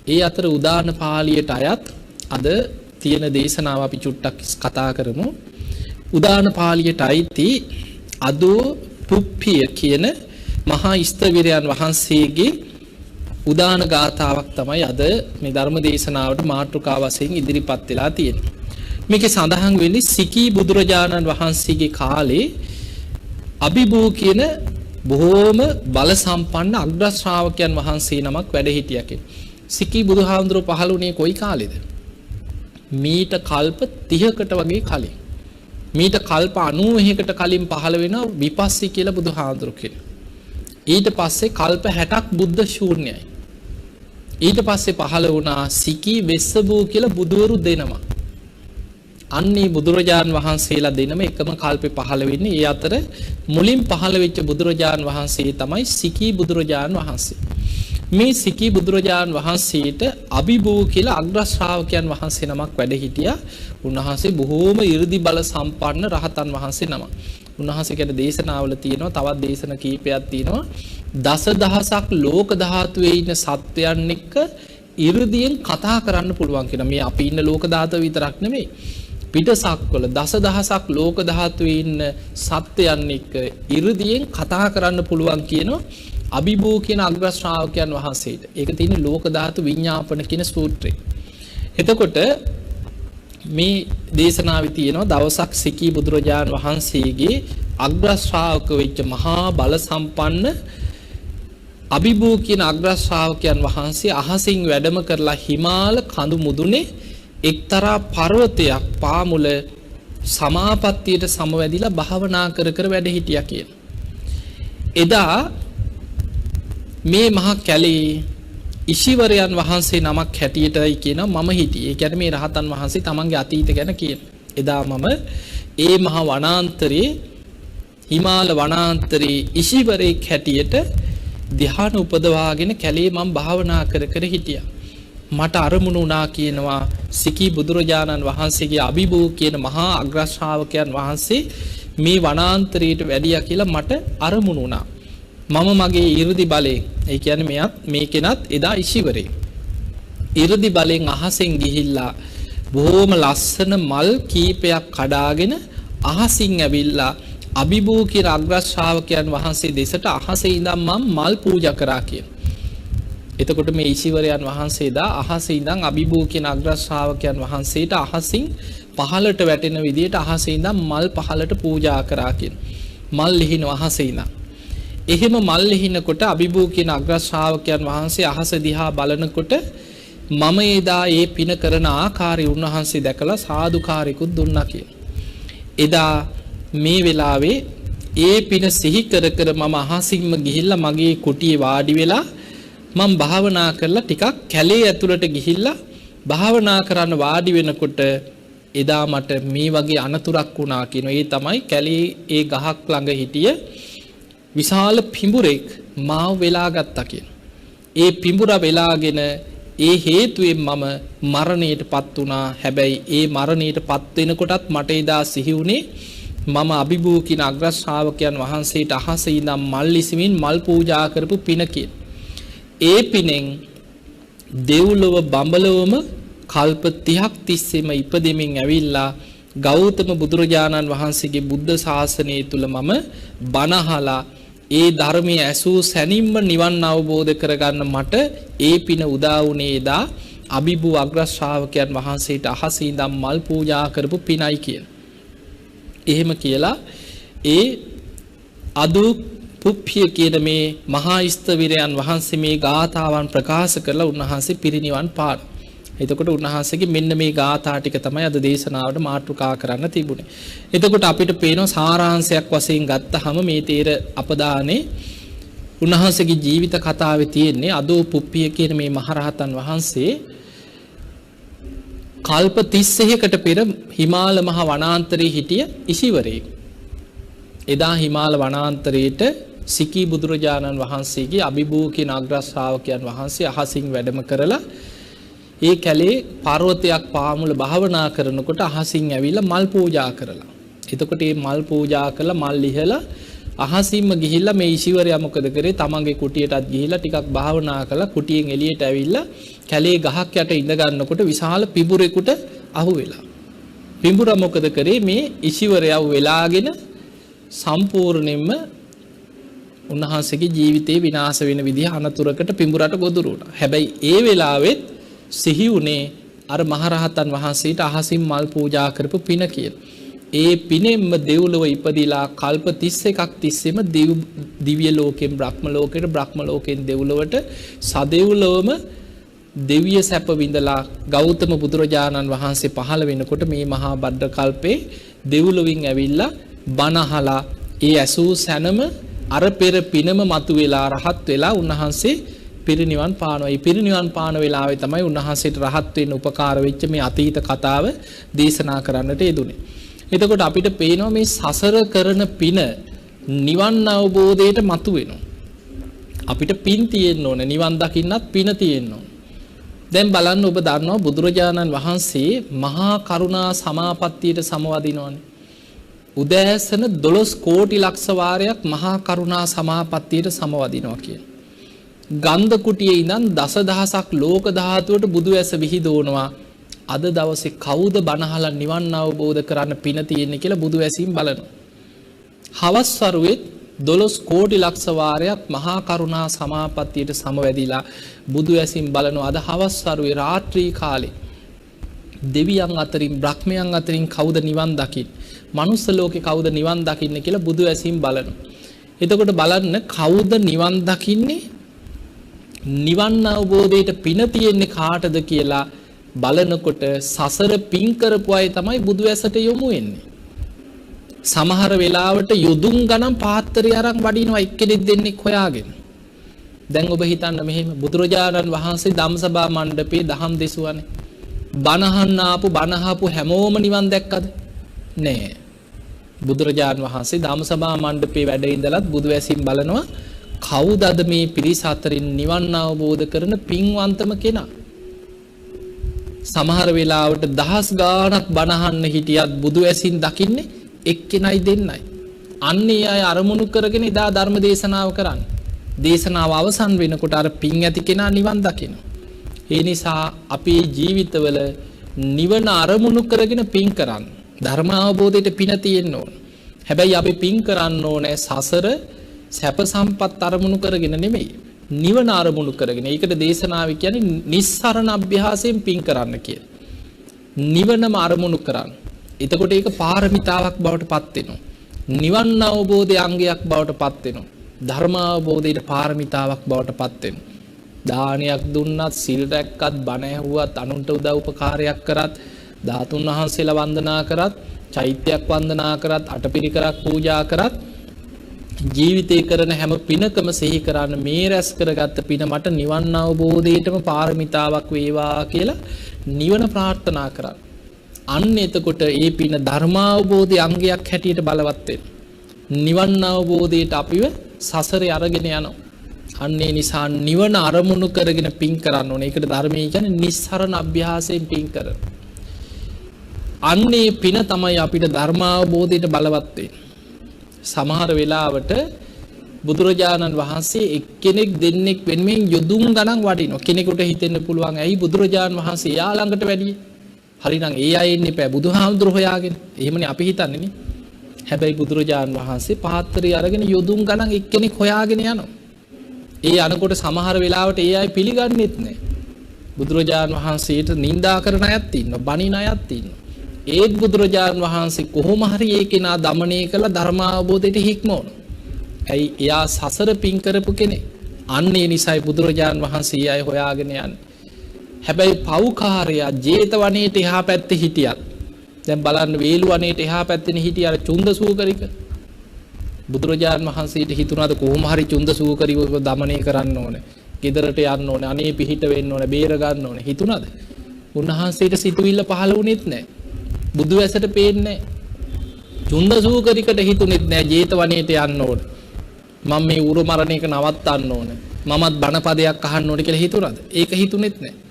ඒ අතර උදාන පාළියට අයත් අද තියෙන දේශනාව අපි චුට්ටක් කතා කරමු. උදාන පාළියට අයිති අදෝ පුප්පිය කියන මහා ස්ථවිරයන් වහන්සේගේ උදාන ගාථාවක් තමයි අද මේ ධර්ම දේශනාවට මාතෘකා වශයෙන් ඉදිරිපත් වෙලා තියෙන්නේ. මේකේ සඳහන් වෙන්නේ සිකී බුදුරජාණන් වහන්සේගේ කාලේ අභිභූ කියන බොහෝම බල සම්පන්න අග්‍ර ශ්‍රාවකයන් වහන්සේ නමක් වැඩ හිටියා කියලා. සිකී බුදුහාමුදුරුවෝ පහළ වුණේ කොයි කාලෙද? මීට කල්ප 30කට වගේ කලින්. මීට කල්ප 90කට කලින් පහළ වෙන විපස්සී කියලා බුදුහාමුදුරුවෝ කියනවා. ඊට පස්සේ කල්ප 60ක් බුද්ධ ශූන්‍යයි. ඊට පස්සේ පහළ වුණා සිකී වෙස්සබූ කියලා බුදවරු දෙනම. අන්නේ බුදුරජාන් වහන්සේලා දෙනම එකම කල්පේ පහළ වෙන්නේ. ඒ අතර මුලින් පහළ වෙච්ච බුදුරජාන් වහන්සේ තමයි සිකී බුදුරජාන් වහන්සේ. මේ සිකී බුදුරජාන් වහන්සේට අභිභූ කියලා අග්‍ර ශ්‍රාවකයන් වහන්සේ නමක් වැඩ හිටියා. උන්වහන්සේ බොහෝම 이르දි බල සම්පන්න රහතන් වහන්සේ නමක්. උන්වහන්සේ කියන දේශනාවල තියෙනවා, තවත් දේශන කීපයක් තියෙනවා. දසදහසක් ලෝක ධාතුවේ ඉන්න සත්වයන් එක්ක 이르දියෙන් කතා කරන්න පුළුවන් කියන. මේ අපි ඉන්න ලෝක ධාතුව විතරක් නෙමෙයි. පිටසක්වල දසදහසක් ලෝක ධාතුවේ ඉන්න සත්වයන් එක්ක 이르දියෙන් කතා කරන්න පුළුවන් කියනවා. අභිභූ කියන අග්‍ර ශ්‍රාවකයන් වහන්සේට. ඒක තියෙන ලෝක ධාතු විඤ්ඤාපන කියන සූත්‍රේ. එතකොට මේ දේශනාවේ තියෙනවා දවසක් සිකී බුදුරජාන් වහන්සේගේ අග්‍ර ශ්‍රාවක වෙච්ච මහා බල සම්පන්න අභිභූ කියන අග්‍ර ශ්‍රාවකයන් වහන්සේ අහසින් වැඩම කරලා හිමාල කඳු මුදුනේ එක්තරා පර්වතයක් පාමුල සමාපත්තියට සමවැදිලා භාවනා කර කර වැඩ හිටියා කියන. එදා මේ මහා කැලේ ඉෂිවරයන් වහන්සේ නමක් හැටියටයි කියනවා මම හිටියේ. ඒ කියන්නේ මේ රහතන් වහන්සේ තමන්ගේ අතීත ගැන කියන. එදා මම ඒ මහා වනාන්තරයේ හිමාල වනාන්තරයේ ඉෂිවරයෙක් හැටියට ධ්‍යාන උපදවාගෙන කැලේ මම භාවනා කර කර හිටියා. මට අරමුණු වුණා කියනවා සිකී බුදුරජාණන් වහන්සේගේ අභිභූ කියන මහා අග්‍ර ශ්‍රාවකයන් වහන්සේ මේ වනාන්තරයට වැඩියා කියලා මට අරමුණු වුණා. මම මගේ 이르දි බලයෙන්, ඒ කියන්නේ මෙයත් මේකෙනත් එදා ඉෂිවරේ 이르දි බලයෙන් අහසෙන් ගිහිල්ලා බොහොම ලස්සන මල් කීපයක් කඩාගෙන අහසින් ඇවිල්ලා අභිභූ කියන අග්‍ර ශ්‍රාවකයන් වහන්සේ දෙසට අහසේ ඉඳන් මම මල් පූජා කරා කියන. එතකොට මේ ඊශිවරයන් වහන්සේදා අහසේ ඉඳන් අභිභූ කියන අග්‍ර ශ්‍රාවකයන් වහන්සේට අහසින් පහළට වැටෙන විදියට අහසේ ඉඳන් මල් පහළට පූජා කරා කියන. මල් ලිහින අහසේ ඉඳන්. එහෙම මල් ලිහිනකොට අභිභූ කියන අග්‍ර ශ්‍රාවකයන් වහන්සේ අහස දිහා බලනකොට මම එදා ඒ පින කරන ආකාරය උන්වහන්සේ දැකලා සාදුකාරයකුත් දුන්නා කියලා. එදා මේ වෙලාවේ ඒ පින සිහි කර කර මම අහසින්ම ගිහිල්ලා මගේ කුටියේ වාඩි වෙලා මම භාවනා කරලා ටිකක් කැලේ ඇතුළට ගිහිල්ලා භාවනා කරන්න වාඩි වෙනකොට එදා මට මේ වගේ අනතුරක් වුණා කියන. ඒ තමයි කැලේ ඒ ගහක් ළඟ හිටිය විශාල පිඹුරෙක් මාව වෙලා ගත්තා කියන. ඒ පිඹුර වෙලාගෙන ඒ හේතුවෙන් මම මරණයටපත් වුණා. හැබැයි ඒ මරණයටපත් වෙනකොටත් මට එදා සිහි වුණේ මම අභිභූ කියන අග්‍ර ශ්‍රාවකයන් වහන්සේට අහසේ ඉඳන් මල් ඉසිමින් මල් පූජා කරපු පින කියන. ඒ පිනෙන් දෙව්ලොව බඹලොවම කල්ප 30ක් තිස්සේම ඉපදෙමින් ඇවිල්ලා ගෞතම බුදුරජාණන් වහන්සේගේ බුද්ධ ශාසනය තුල මම බණ අහලා ඒ ධර්මයේ ඇසූ සැනින්ම නිවන් අවබෝධ කරගන්න මට ඒ පින උදා වුණේ එදා අභිභූ අග්‍ර ශ්‍රාවකයන් වහන්සේට අහසේ ඉඳන් මල් පූජා කරපු පිනයි කියන. එහෙම කියලා ඒ අදු පුප්පිය කියන මේ මහා ස්තවිරයන් වහන්සේ මේ ගාථාවන් ප්‍රකාශ කරලා උන්වහන්සේ පිරිනිවන් පාන. එතකොට උන්වහන්සේගේ මෙන්න මේ ගාථා ටික තමයි අද දේශනාවට මාතෘකා කරන්න තිබුණේ. එතකොට අපිට පේනවා සාරාංශයක් වශයෙන් ගත්තහම මේ තේර අපදානේ උන්වහන්සේගේ ජීවිත කතාවේ තියෙන්නේ අදෝ පුප්පිය කියන මේ මහරහතන් වහන්සේ කල්ප 31කට පෙර හිමාල මහ වනාන්තරයේ හිටිය ඉසිවරයෙක්. එදා හිමාල වනාන්තරයේට සිකී බුදුරජාණන් වහන්සේගේ අභිභූ කියන අග්‍ර ශ්‍රාවකයන් වහන්සේ අහසින් වැඩම කරලා ඒ කැලේ පර්වතයක් පාමුල භාවනා කරනකොට අහසින් ඇවිල්ලා මල් පූජා කරලා. එතකොට මේ මල් පූජා කරලා මල් ලිහලා අහසින්ම ගිහිල්ලා මේ ඉසිවරයා මොකද කරේ? තමන්ගේ කුටියටත් ගිහිල්ලා ටිකක් භාවනා කරලා කුටියෙන් එළියට ඇවිල්ලා කැලේ ගහක් යට ඉඳ ගන්නකොට විශාල පිඹුරෙකුට අහු වෙලා. පිඹුරා මොකද කරේ? මේ ඉසිවරයා වෙලාගෙන සම්පූර්ණයෙන්ම උන්වහන්සේගේ ජීවිතේ විනාශ වෙන විදිහ අනතුරකට පිඹුරට ගොදුරු වුණා. හැබැයි ඒ වෙලාවෙත් සිහි වුණේ අර මහරහතන් වහන්සේට අහසින් මල් පූජා කරපු පින කියන. ඒ පිනෙන්ම දෙව්ලොව ඉපදිලා කල්ප 31ක් තිස්සේම දිව්‍ය ලෝකෙන් බ්‍රහ්ම ලෝකෙට, බ්‍රහ්ම ලෝකෙන් දෙව්ලොවට සදෙව්ලොවම දෙවිය සැප විඳලා ගෞතම බුදුරජාණන් වහන්සේ පහළ වෙනකොට මේ මහා බද්ද කල්පේ දෙව්ලොවින් ඇවිල්ලා බණ අහලා ඒ ඇසූ සැනම අර පෙර පිනම මතුවෙලා රහත් වෙලා උන්වහන්සේ පිරිනිවන් පානවා. ඒ පිරිනිවන් පාන වෙලාවේ තමයි උන්වහන්සේට රහත් වෙන්න උපකාර වෙච්ච මේ අතීත කතාව දේශනා කරන්නට යෙදුනේ. එතකොට අපිට පේනවා මේ සසර කරන පින නිවන් අවබෝධයට මතුවෙනවා. අපිට පින් තියෙන්න ඕන, නිවන් දකින්නත් පින තියෙන්න ඕන. දැන් බලන්න ඔබ දන්නවා බුදුරජාණන් වහන්සේ මහා කරුණා සමාපත්තියට සමවදිනවනේ. උදෑසන 12 කෝටි ලක්ෂ වාරයක් මහා කරුණා සමාපත්තියට සමවදිනවා කියන. ගන්ධ කුටියේ ඉඳන් දසදහසක් ලෝක ධාතුවට බුදු ඇස විහිදවනවා. අද දවසේ කවුද බණහලා නිවන් අවබෝධ කරන්න පින තියෙන්නේ කියලා බුදු ඇසින් බලනවා. හවස් වරුවේ 12 කෝටි ලක්ෂ වාරයක් මහා කරුණා සමාපත්තියට සමවැදිලා බුදු ඇසින් බලනවා. අද හවස් වරුවේ රාත්‍රී කාලේ දෙවියන් අතරින් බ්‍රහ්මයන් අතරින් කවුද නිවන් දකින්නේ? මනුස්ස ලෝකේ කවුද නිවන් දකින්නේ කියලා බුදු ඇසින් බලනවා. එතකොට බලන්න කවුද නිවන් දකින්නේ? නිවන් අවබෝධයට පින තියෙන්නේ කාටද කියලා බලනකොට සසර පින් කරපු අය තමයි බුදු ඇසට යොමු වෙන්නේ. සමහර වෙලාවට යොදුන් ගණන් පාත්‍රය අරන් වඩිනවා එක්කෙනෙක් දෙන්නෙක් හොයාගෙන. දැන් ඔබ හිතන්න මෙහෙම බුදුරජාණන් වහන්සේ ධම්සභා මණ්ඩපේ දහම් දෙසුවානේ. බණහන්න ආපු බණහපු හැමෝම නිවන් දැක්කද? නෑ. බුදුරජාණන් වහන්සේ ධම්සභා මණ්ඩපේ වැඩ ඉඳලත් බුදු ඇසින් බලනවා කවුද අද මේ පිරිස අතරින් නිවන් අවබෝධ කරන පින්වන්තම කෙනා? සමහර වෙලාවට දහස් ගාණක් බණහන්න හිටියත් බුදු ඇසින් දකින්නේ එක්කෙනයි දෙන්නයි. අන්නේ අය අරමුණු කරගෙන ඉදා ධර්ම දේශනාව කරන්නේ. දේශනාව අවසන් වෙනකොට අර පින් ඇති කෙනා නිවන් දකිනවා. ඒ නිසා අපේ ජීවිතවල නිවන අරමුණු කරගෙන පින් කරන්න. ධර්ම අවබෝධයට පින තියෙන්න ඕන. හැබැයි අපි පින් කරන්න ඕනේ සසර සැප සම්පත් අරමුණු කරගෙන නෙමෙයි. නිවන අරමුණු කරගෙන. ඒකට දේශනාව කියන්නේ නිස්සරණ අභ්‍යාසයෙන් පින් කරන්න කියලා. නිවනම අරමුණු කරන්න. එතකොට ඒක පාරමිතාවක් බවට පත් වෙනවා. නිවන් අවබෝධයේ අංගයක් බවට පත් වෙනවා. ධර්ම අවබෝධයේ පාරමිතාවක් බවට පත් වෙනවා. දානයක් දුන්නත්, සිල් රැක්කත්, බණ ඇහුවත්, අනුන්ට උදව් උපකාරයක් කරත්, ධාතුන් වහන්සේලා වන්දනා කරත්, චෛත්‍යයක් වන්දනා කරත්, අටපිරිකරක් පූජා කරත්, ජීවිතේ කරන හැම පිනකම සිහි කරන්න මේ රැස් කරගත්ත පින මට නිවන් අවබෝධයටම පාරමිතාවක් වේවා කියලා නිවන ප්‍රාර්ථනා කරන්න. අන්න එතකොට ඒ පින ධර්මාවබෝධයේ අංගයක් හැටියට බලවත් වෙනවා. නිවන් අවබෝධයට අපිව සසරේ අරගෙන යනවා. අන්න ඒ නිසා නිවන අරමුණු කරගෙන පින් කරන්න ඕනේ. ඒකට ධර්මයේ කියන්නේ නිස්සරණ අභ්‍යාසයෙන් පින් කරන. අන්නේ පින තමයි අපිට ධර්මාවබෝධයට බලවත් වෙන්නේ. සමහර වෙලාවට බුදුරජාණන් වහන්සේ එක්කෙනෙක් දෙන්නෙක් වෙනුවෙන් යොදුන් ගණන් වඩිනවා. කෙනෙකුට හිතෙන්න පුළුවන් ඇයි බුදුරජාණන් වහන්සේ යා ළඟට වැඩියේ? හරිනම් ඒ අය එන්නේ පෑ බුදුහාමුදුරුවෝ හොයාගෙන. එහෙමනේ අපි හිතන්නේ නේ. හැබැයි බුදුරජාණන් වහන්සේ පාත්‍රය අරගෙන යොදුන් ගණන් එක්කෙනෙක් හොයාගෙන යනවා. ඒ අනකොට සමහර වෙලාවට ඒ අය පිළිගන්නෙත් නැහැ. බුදුරජාණන් වහන්සේට නිඳා කරන අයත් ඉන්නවා, බණින අයත් ඉන්නවා. ඒත් බුදුරජාණන් වහන්සේ කොහොම හරි ඒ කෙනා দমনය කළ ධර්මාවබෝධයට හික්මවන. ඇයි එයා සසර පින් කරපු කෙනෙක්. අන්න ඒ නිසායි බුදුරජාණන් වහන්සේ අය හොයාගෙන යන්නේ. හැබැයි පව්කාරයා ජේතවනයේට එහා පැත්තේ හිටියත් දැන් බලන්න වේළුවනයේට එහා පැත්තේ හිටිය අර චුන්දසූකරික බුදුරජාණන් වහන්සේට හිතුණාද කොහොම හරි චුන්දසූකරිව দমনය කරන්න ඕනේ. ගෙදරට යන්න ඕනේ, අනේ පිහිට වෙන්න ඕනේ, බේර ගන්න ඕනේ. හිතුණාද? උන්වහන්සේට සිතුවිල්ල පහළ වුණෙත් නැහැ. බුදු ඇසට පේන්නේ චුන්දසූකරිකට හිතුනෙත් නෑ ජේතවනයේට යන්න ඕන. මම මේ උරු මරණ එක නවත්තන්න ඕන. මමත් බණපදයක් අහන්න ඕන කියලා හිතුණාද? ඒක හිතුනෙත් නෑ.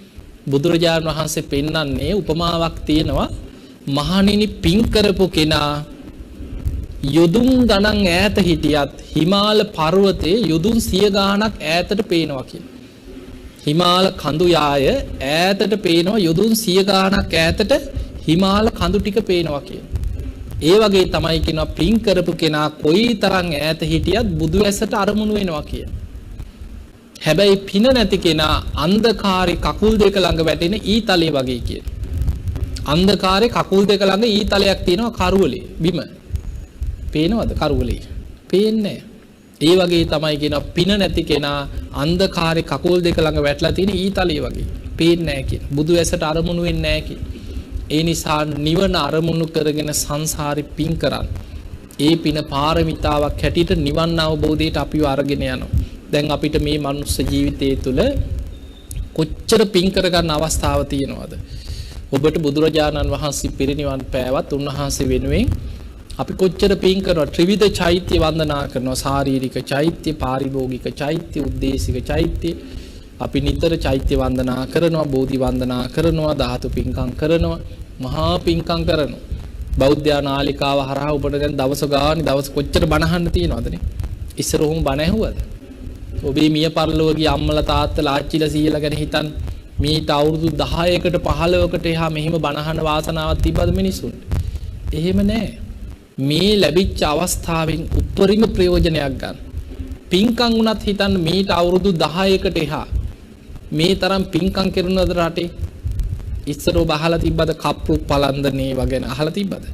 බුදුරජාණන් වහන්සේ පෙන්වන්නේ උපමාවක් තියෙනවා. මහණෙනි පින් කරපු කෙනා යොදුන් ගණන් ඈත හිටියත් හිමාල පර්වතයේ යොදුන් 100 ගණක් ඈතට පේනවා කියලා. හිමාල කඳු යාය ඈතට පේනවා යොදුන් 100 ගණක් ඈතට හිමාල කඳු ටික පේනවා කියන. ඒ වගේ තමයි කියනවා පින් කරපු කෙනා කොයිතරම් ඈත හිටියත් බුදු ඇසට අරමුණු වෙනවා කියන. හැබැයි පින නැති කෙනා අන්ධකාරේ කකුල් දෙක ළඟ වැටෙන ඊතලයේ වගේ කියන. අන්ධකාරේ කකුල් දෙක ළඟ ඊතලයක් තියෙනවා කරුවලේ බිම. පේනවද කරුවලේ? පේන්නේ ඒ වගේ තමයි කියනවා පින නැති කෙනා අන්ධකාරේ කකුල් දෙක ළඟ වැටලා තියෙන ඊතලයේ වගේ. පේන්නේ නැහැ කියන. බුදු ඇසට අරමුණු වෙන්නේ නැහැ කියන. ඒ නිසා නිවන අරමුණු කරගෙන සංසාරේ පින් කරන්න. ඒ පින පාරමිතාවක් හැටියට නිවන් අවබෝධයට අපිව අරගෙන යනවා. දැන් අපිට මේ මනුස්ස ජීවිතය තුළ කොච්චර පින් කරගන්න අවස්ථාව තියෙනවද? ඔබට බුදුරජාණන් වහන්සේ පිරිනිවන් පෑවත් උන්වහන්සේ වෙනුවෙන් අපි කොච්චර පින් කරනවා. ත්‍රිවිධ චෛත්‍ය වන්දනා කරනවා. ශාරීරික චෛත්‍ය, පාරිභෝගික චෛත්‍ය, උද්දේශික චෛත්‍ය. අපි නිතර චෛත්‍ය වන්දනා කරනවා, බෝධි වන්දනා කරනවා, ධාතු පින්කම් කරනවා, මහා පින්කම් කරනවා. බෞද්ධ නාලිකාව හරහා ඔබට දැන් දවස ගානේ දවස් කොච්චර බණ අහන්න තියෙනවදනේ? ඉස්සර ඔහොම බණ ඇහුවද? ඔබේ මිය පරලොව ගිය අම්මලා තාත්තලා ආච්චිලා සීයලා ගැන හිතන්න. මීට අවුරුදු 10කට 15කට එහා මෙහිම බණ අහන්න වාසනාවක් තිබ්බද මිනිසුන්ට? එහෙම නැහැ. මේ ලැබිච්ච අවස්ථාවෙන් උපරිම ප්‍රයෝජනයක් ගන්න. පින්කම් උනත් හිතන්න මීට අවුරුදු 10කට එහා මේ තරම් පින්කම් කරනවද රටේ? ඉස්සර ඔබ අහලා තිබ්බද කප්පුක් පලන්දනේ වගේ අහලා තිබ්බද?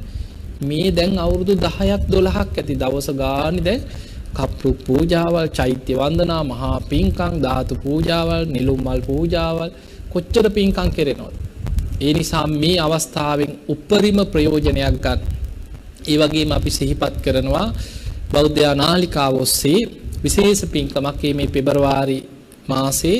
මේ දැන් අවුරුදු 10ක් 12ක් ඇති දවස ගානේ දැන් කප්පුක් පූජාවල්, චෛත්‍ය වන්දනා, මහා පින්කම්, ධාතු පූජාවල්, නිලුම් මල් පූජාවල් කොච්චර පින්කම් කරනවද? ඒ නිසා මේ අවස්ථාවෙන් උපරිම ප්‍රයෝජනයක් ගන්න. ඒ වගේම අපි සිහිපත් කරනවා බෞද්ධ නාලිකාව ඔස්සේ විශේෂ පින්කමක් මේ පෙබරවාරි මාසේ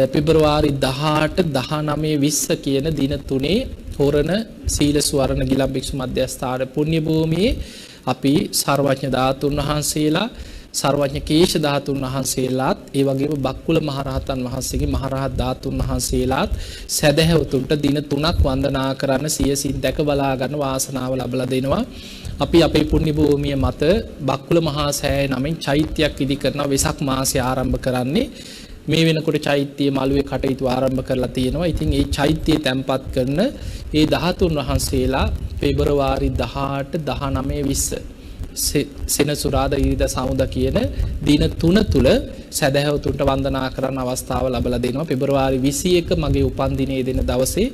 පෙබරවාරි 18 19 20 කියන දින තුනේ හොරණ සීල ස්වරණ ගිලම් භික්ෂු මධ්‍යස්ථාන පුණ්‍ය භූමියේ අපි සර්වඥ ධාතුන් වහන්සේලා, සර්වඥ කේශ ධාතුන් වහන්සේලාත්, ඒ වගේම බක්කුල මහරහතන් වහන්සේගේ මහරහත් ධාතුන් වහන්සේලාත් සදහැවතුන්ට දින 3ක් වන්දනා කරන්න සියසින් දැක බලා ගන්න වාසනාව ලැබලා දෙනවා. අපි අපේ පුණ්‍ය භූමිය මත බක්කුල මහා සෑය නමින් චෛත්‍යයක් ඉදි කරන වෙසක් මාසය ආරම්භ කරන්නේ. මේ වෙනකොට චෛත්‍ය මළුවේ කටයුතු ආරම්භ කරලා තියෙනවා. ඉතින් ඒ චෛත්‍යය තැන්පත් කරන ඒ ධාතුන් වහන්සේලා පෙබරවාරි 18 19 20 සෙනසුරාදා ඉරිදා සමුදා කියන දින 3 තුල සදහැවතුන්ට වන්දනා කරන්න අවස්ථාව ලැබලා දෙනවා. පෙබරවාරි 21 මගේ උපන්දිනයේ දෙන දවසේ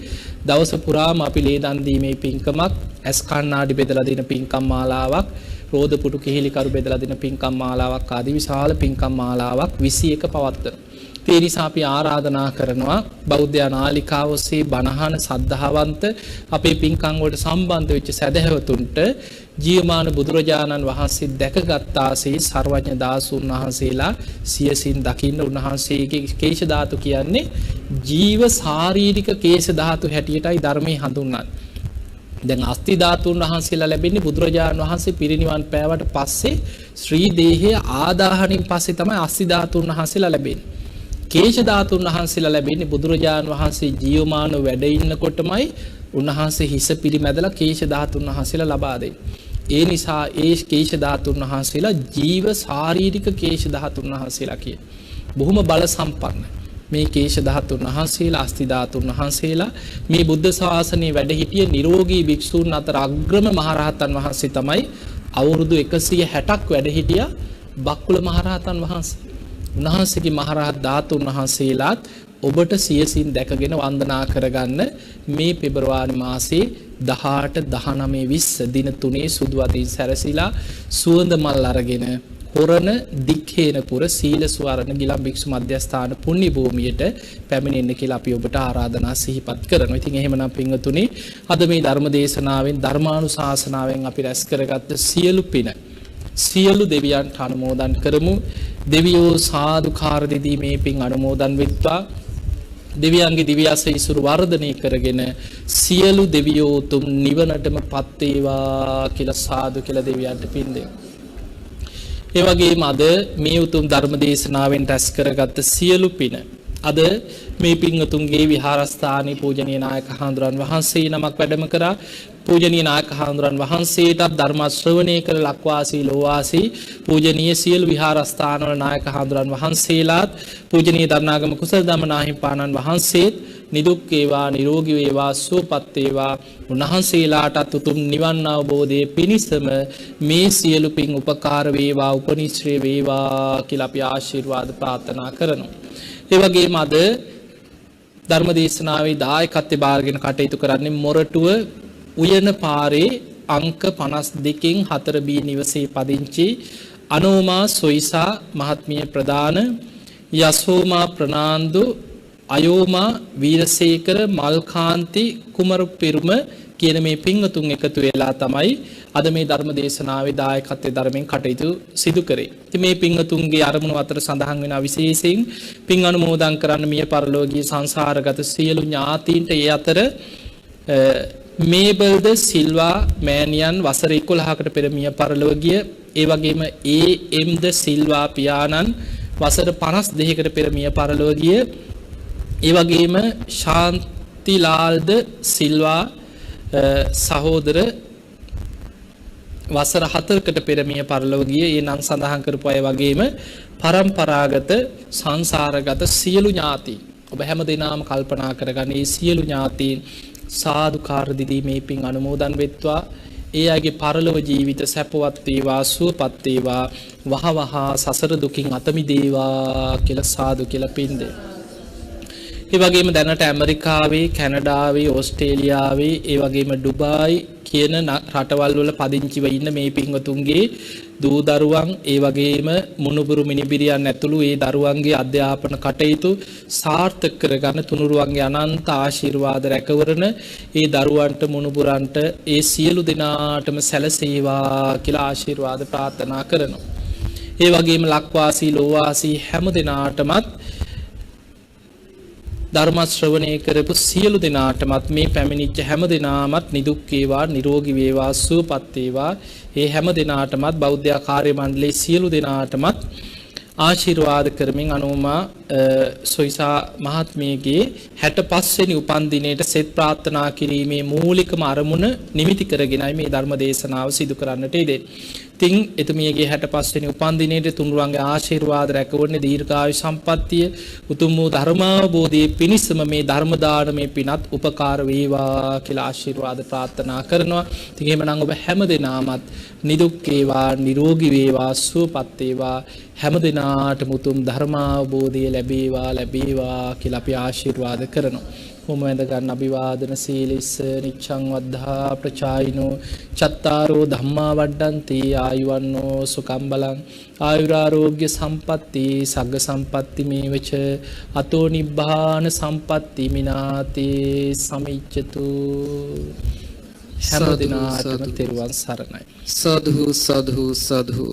දවස පුරාම අපි ලේ දන් දීමේ පින්කමක්, ඇස් කණ්ණාඩි බෙදලා දෙන පින්කම් මාලාවක්, රෝද පුටු කිහිලිකරු බෙදලා දෙන පින්කම් මාලාවක් ආදී විශාල පින්කම් මාලාවක් 21 පවත්වනවා. ඒ නිසා අපි ආරාධනා කරනවා බෞද්ධ නාලිකාව ඔස්සේ බණහන සද්ධාවන්ත අපේ පින්කම් වලට සම්බන්ධ වෙච්ච සදහැවතුන්ට ජීවමාන බුදුරජාණන් වහන්සේ දැකගත්තාසේ සර්වඥ දාසුන් වහන්සේලා සියසින් දකින්න උන්වහන්සේගේ කේශ ධාතු කියන්නේ ජීව ශාරීරික කේශ ධාතු හැටියටයි ධර්මයේ හඳුන්වන්නේ. දැන් අස්ති ධාතුන් වහන්සේලා ලැබෙන්නේ බුදුරජාණන් වහන්සේ පිරිනිවන් පෑවට පස්සේ ශ්‍රී දේහය ආදාහණයෙන් පස්සේ තමයි අස්ති ධාතුන් වහන්සේලා ලැබෙන්නේ. කේශ ධාතුන් වහන්සේලා ලැබෙන්නේ බුදුරජාණන් වහන්සේ ජීවමාන වැඩ ඉන්නකොටමයි උන්වහන්සේ හිස පිරිමැදලා කේශ ධාතුන් වහන්සේලා ලබා දෙන්නේ. ඒ නිසා ඒ කේශ ධාතුන් වහන්සේලා ජීව ශාරීරික කේශ ධාතුන් වහන්සේලා කිය. බොහොම බල සම්පන්න. මේ කේශ ධාතුන් වහන්සේලා අස්ති ධාතුන් වහන්සේලා මේ බුද්ධ ශාසනයේ වැඩ සිටිය නිරෝගී භික්ෂූන් අතර අග්‍රම මහරහතන් වහන්සේ තමයි අවුරුදු 160ක් වැඩ සිටියා බක්කුල මහරහතන් වහන්සේ. උන්වහන්සේගේ මහරහත් ධාතුන් වහන්සේලාත් ඔබට සියසින් දැකගෙන වන්දනා කරගන්න මේ පෙබරවාරි මාසේ 18 19 20 දින 3 සුදු අතින් සැරසිලා සුවඳ මල් අරගෙන හොරණ දික්හේනපුර සීල ස්වරණ ගිලම් භික්ෂු මධ්‍යස්ථාන පුණ්‍ය භූමියට පැමිණෙන්න කියලා අපි ඔබට ආරාධනා සිහිපත් කරනවා. ඉතින් එහෙමනම් පින්වතුනි අද මේ ධර්ම දේශනාවෙන් ධර්මානුශාසනාවෙන් අපි රැස් කරගත්ත සියලු පින සියලු දෙවියන්ට අනුමෝදන් කරමු. දෙවියෝ සාදුකාර දෙදී මේ පින් අනුමෝදන් වෙත්වා. දෙවියන්ගේ දිව්‍ය ආශීර්වාද වර්ධනය කරගෙන සියලු දෙවියෝ තුම් නිවනටම පත් වේවා කියලා සාදු කියලා දෙවියන්ට පින් දෙමු. ඒ වගේම අද මේ උතුම් ධර්ම දේශනාවෙන් රැස් කරගත්ත සියලු පින අද මේ පින්වතුන්ගේ විහාරස්ථානයේ පූජනීය නායක හාමුදුරන් වහන්සේ නමක් වැඩම කරා. පූජනීය නායක හාමුදුරන් වහන්සේට ධර්ම ශ්‍රවණය කර ලක්වාසී ලෝවාසී පූජනීය සියලු විහාරස්ථානවල නායක හාමුදුරන් වහන්සේලාත් පූජනීය දරණාගම කුසල දමනාහිමිපාණන් වහන්සේත් නිදුක් වේවා නිරෝගී වේවා සුවපත් වේවා. උන්වහන්සේලාටත් උතුම් නිවන් අවබෝධයේ පිණිසම මේ සියලු පින් උපකාර වේවා උපනිශ්‍රේ වේවා කියලා අපි ආශිර්වාද ප්‍රාර්ථනා කරනවා. ඒ වගේම අද ධර්ම දේශනාවේ දායකත්වයෙන් බාරගෙන කටයුතු කරන්නේ මොරටුව උයන පාරේ අංක 52කින් 4B නිවසේ පදිංචි අනෝමා සොයිසා මහත්මිය ප්‍රදාන යසෝමා ප්‍රනාන්දු අයෝමා වීරසේකර මල්කාන්ති කුමරු පිරුම කියන මේ පින්වතුන් එකතු වෙලා තමයි අද මේ ධර්ම දේශනාවේ දායකත්වයේ ධර්මයෙන් කටයුතු සිදු කරේ. ඉතින් මේ පින්වතුන්ගේ අරමුණු අතර සඳහන් වෙන විශේෂයෙන් පින් අනුමෝදන් කරන්න මිය පරලෝකීය සංසාරගත සියලු ඥාතීන්ට ඒ අතර මේබල්ද සිල්වා මෑණියන් වසර 11කට පෙර මිය පරලොව ගිය, ඒ වගේම ඒ.එම්.ද සිල්වා පියාණන් වසර 52කට පෙර මිය පරලොව ගිය, ඒ වගේම ශාන්තිලාල්ද සිල්වා සහෝදර වසර 4කට පෙර මිය පරලොව ගිය. ඒ නම් සඳහන් කරපු අය වගේම පරම්පරාගත සංසාරගත සියලු ඥාතීන් ඔබ හැම දිනම කල්පනා කරගන්න. මේ සියලු ඥාතීන් සාදුකාර දිදී මේ පින් අනුමෝදන් වෙත්වා. ඒ අයගේ පරලොව ජීවිත සැපවත් වේවා සුවපත් වේවා වහවහ සසර දුකින් අත මිදේවා කියලා සාදු කියලා පින් දෙන්න. ඒ වගේම දැනට ඇමරිකාවේ, කැනඩාවේ, ඕස්ට්‍රේලියාවේ, ඒ වගේම ඩුබායි කියන රටවල් වල පදිංචිව ඉන්න මේ පින්වතුන්ගේ දූ දරුවන්, ඒ වගේම මුණුබුරු මිනිබිරියන් ඇතුළු ඒ දරුවන්ගේ අධ්‍යාපන කටයුතු සාර්ථක කරගන්න තුනුරුවන්ගේ අනන්ත ආශිර්වාද රැකවරන ඒ දරුවන්ට මුණුබුරන්ට ඒ සියලු දෙනාටම සැලසේවා කියලා ආශිර්වාද ප්‍රාර්ථනා කරනවා. ඒ වගේම ලක්වාසී ලෝවාසී හැම දෙනාටමත් ධර්ම ශ්‍රවණය කරපු සියලු දෙනාටමත් මේ පැමිණිච්ච හැම දෙනාමත් නිදුක් වේවා නිරෝගී වේවා සුවපත් වේවා. ඒ හැම දෙනාටමත් බෞද්ධ කාර්ය මණ්ඩලයේ සියලු දෙනාටමත් ආශිර්වාද කරමින් අනුමා සොයිසා මහත්මියගේ 65 වෙනි උපන්දිනයට සෙත් ප්‍රාර්ථනා කිරීමේ මූලිකම අරමුණ නිමිති කරගෙනයි මේ ධර්ම දේශනාව සිදු කරන්නට යෙදෙන්නේ. තින් එතුමියගේ 65 වෙනි උපන්දිනයේ තුනුරුවන්ගේ ආශිර්වාද රැකවන්නේ දීර්ඝායු සම්පන්නිය උතුම් වූ ධර්මාවබෝධයේ පිණිසම මේ ධර්ම දානමේ පිනත් උපකාර වේවා කියලා ආශිර්වාද ප්‍රාර්ථනා කරනවා. ඉතින් එහෙමනම් ඔබ හැම දිනාමත් නිදුක් වේවා, නිරෝගී වේවා, සුවපත් වේවා, හැම දිනාටම උතුම් ධර්මාවබෝධය ලැබේවා කියලා අපි ආශිර්වාද කරනවා. හොම වැඳ ගන්න අභිවාදන සීලිස්ස නිච්ඡං වද්ධා ප්‍රචායිනෝ චත්තාරෝ ධම්මා වඩ්ඩಂತಿ ආයුවන්නෝ සුඛං බලං ආයුරාෝග්‍ය සම්පatti සග්ග සම්පatti මේවච අතෝ නිබ්බාන සම්පatti මිනාතේ සමිච්ඡතු හැම දිනාටම තෙරුවන් සරණයි. සාදු සාදු සාදු.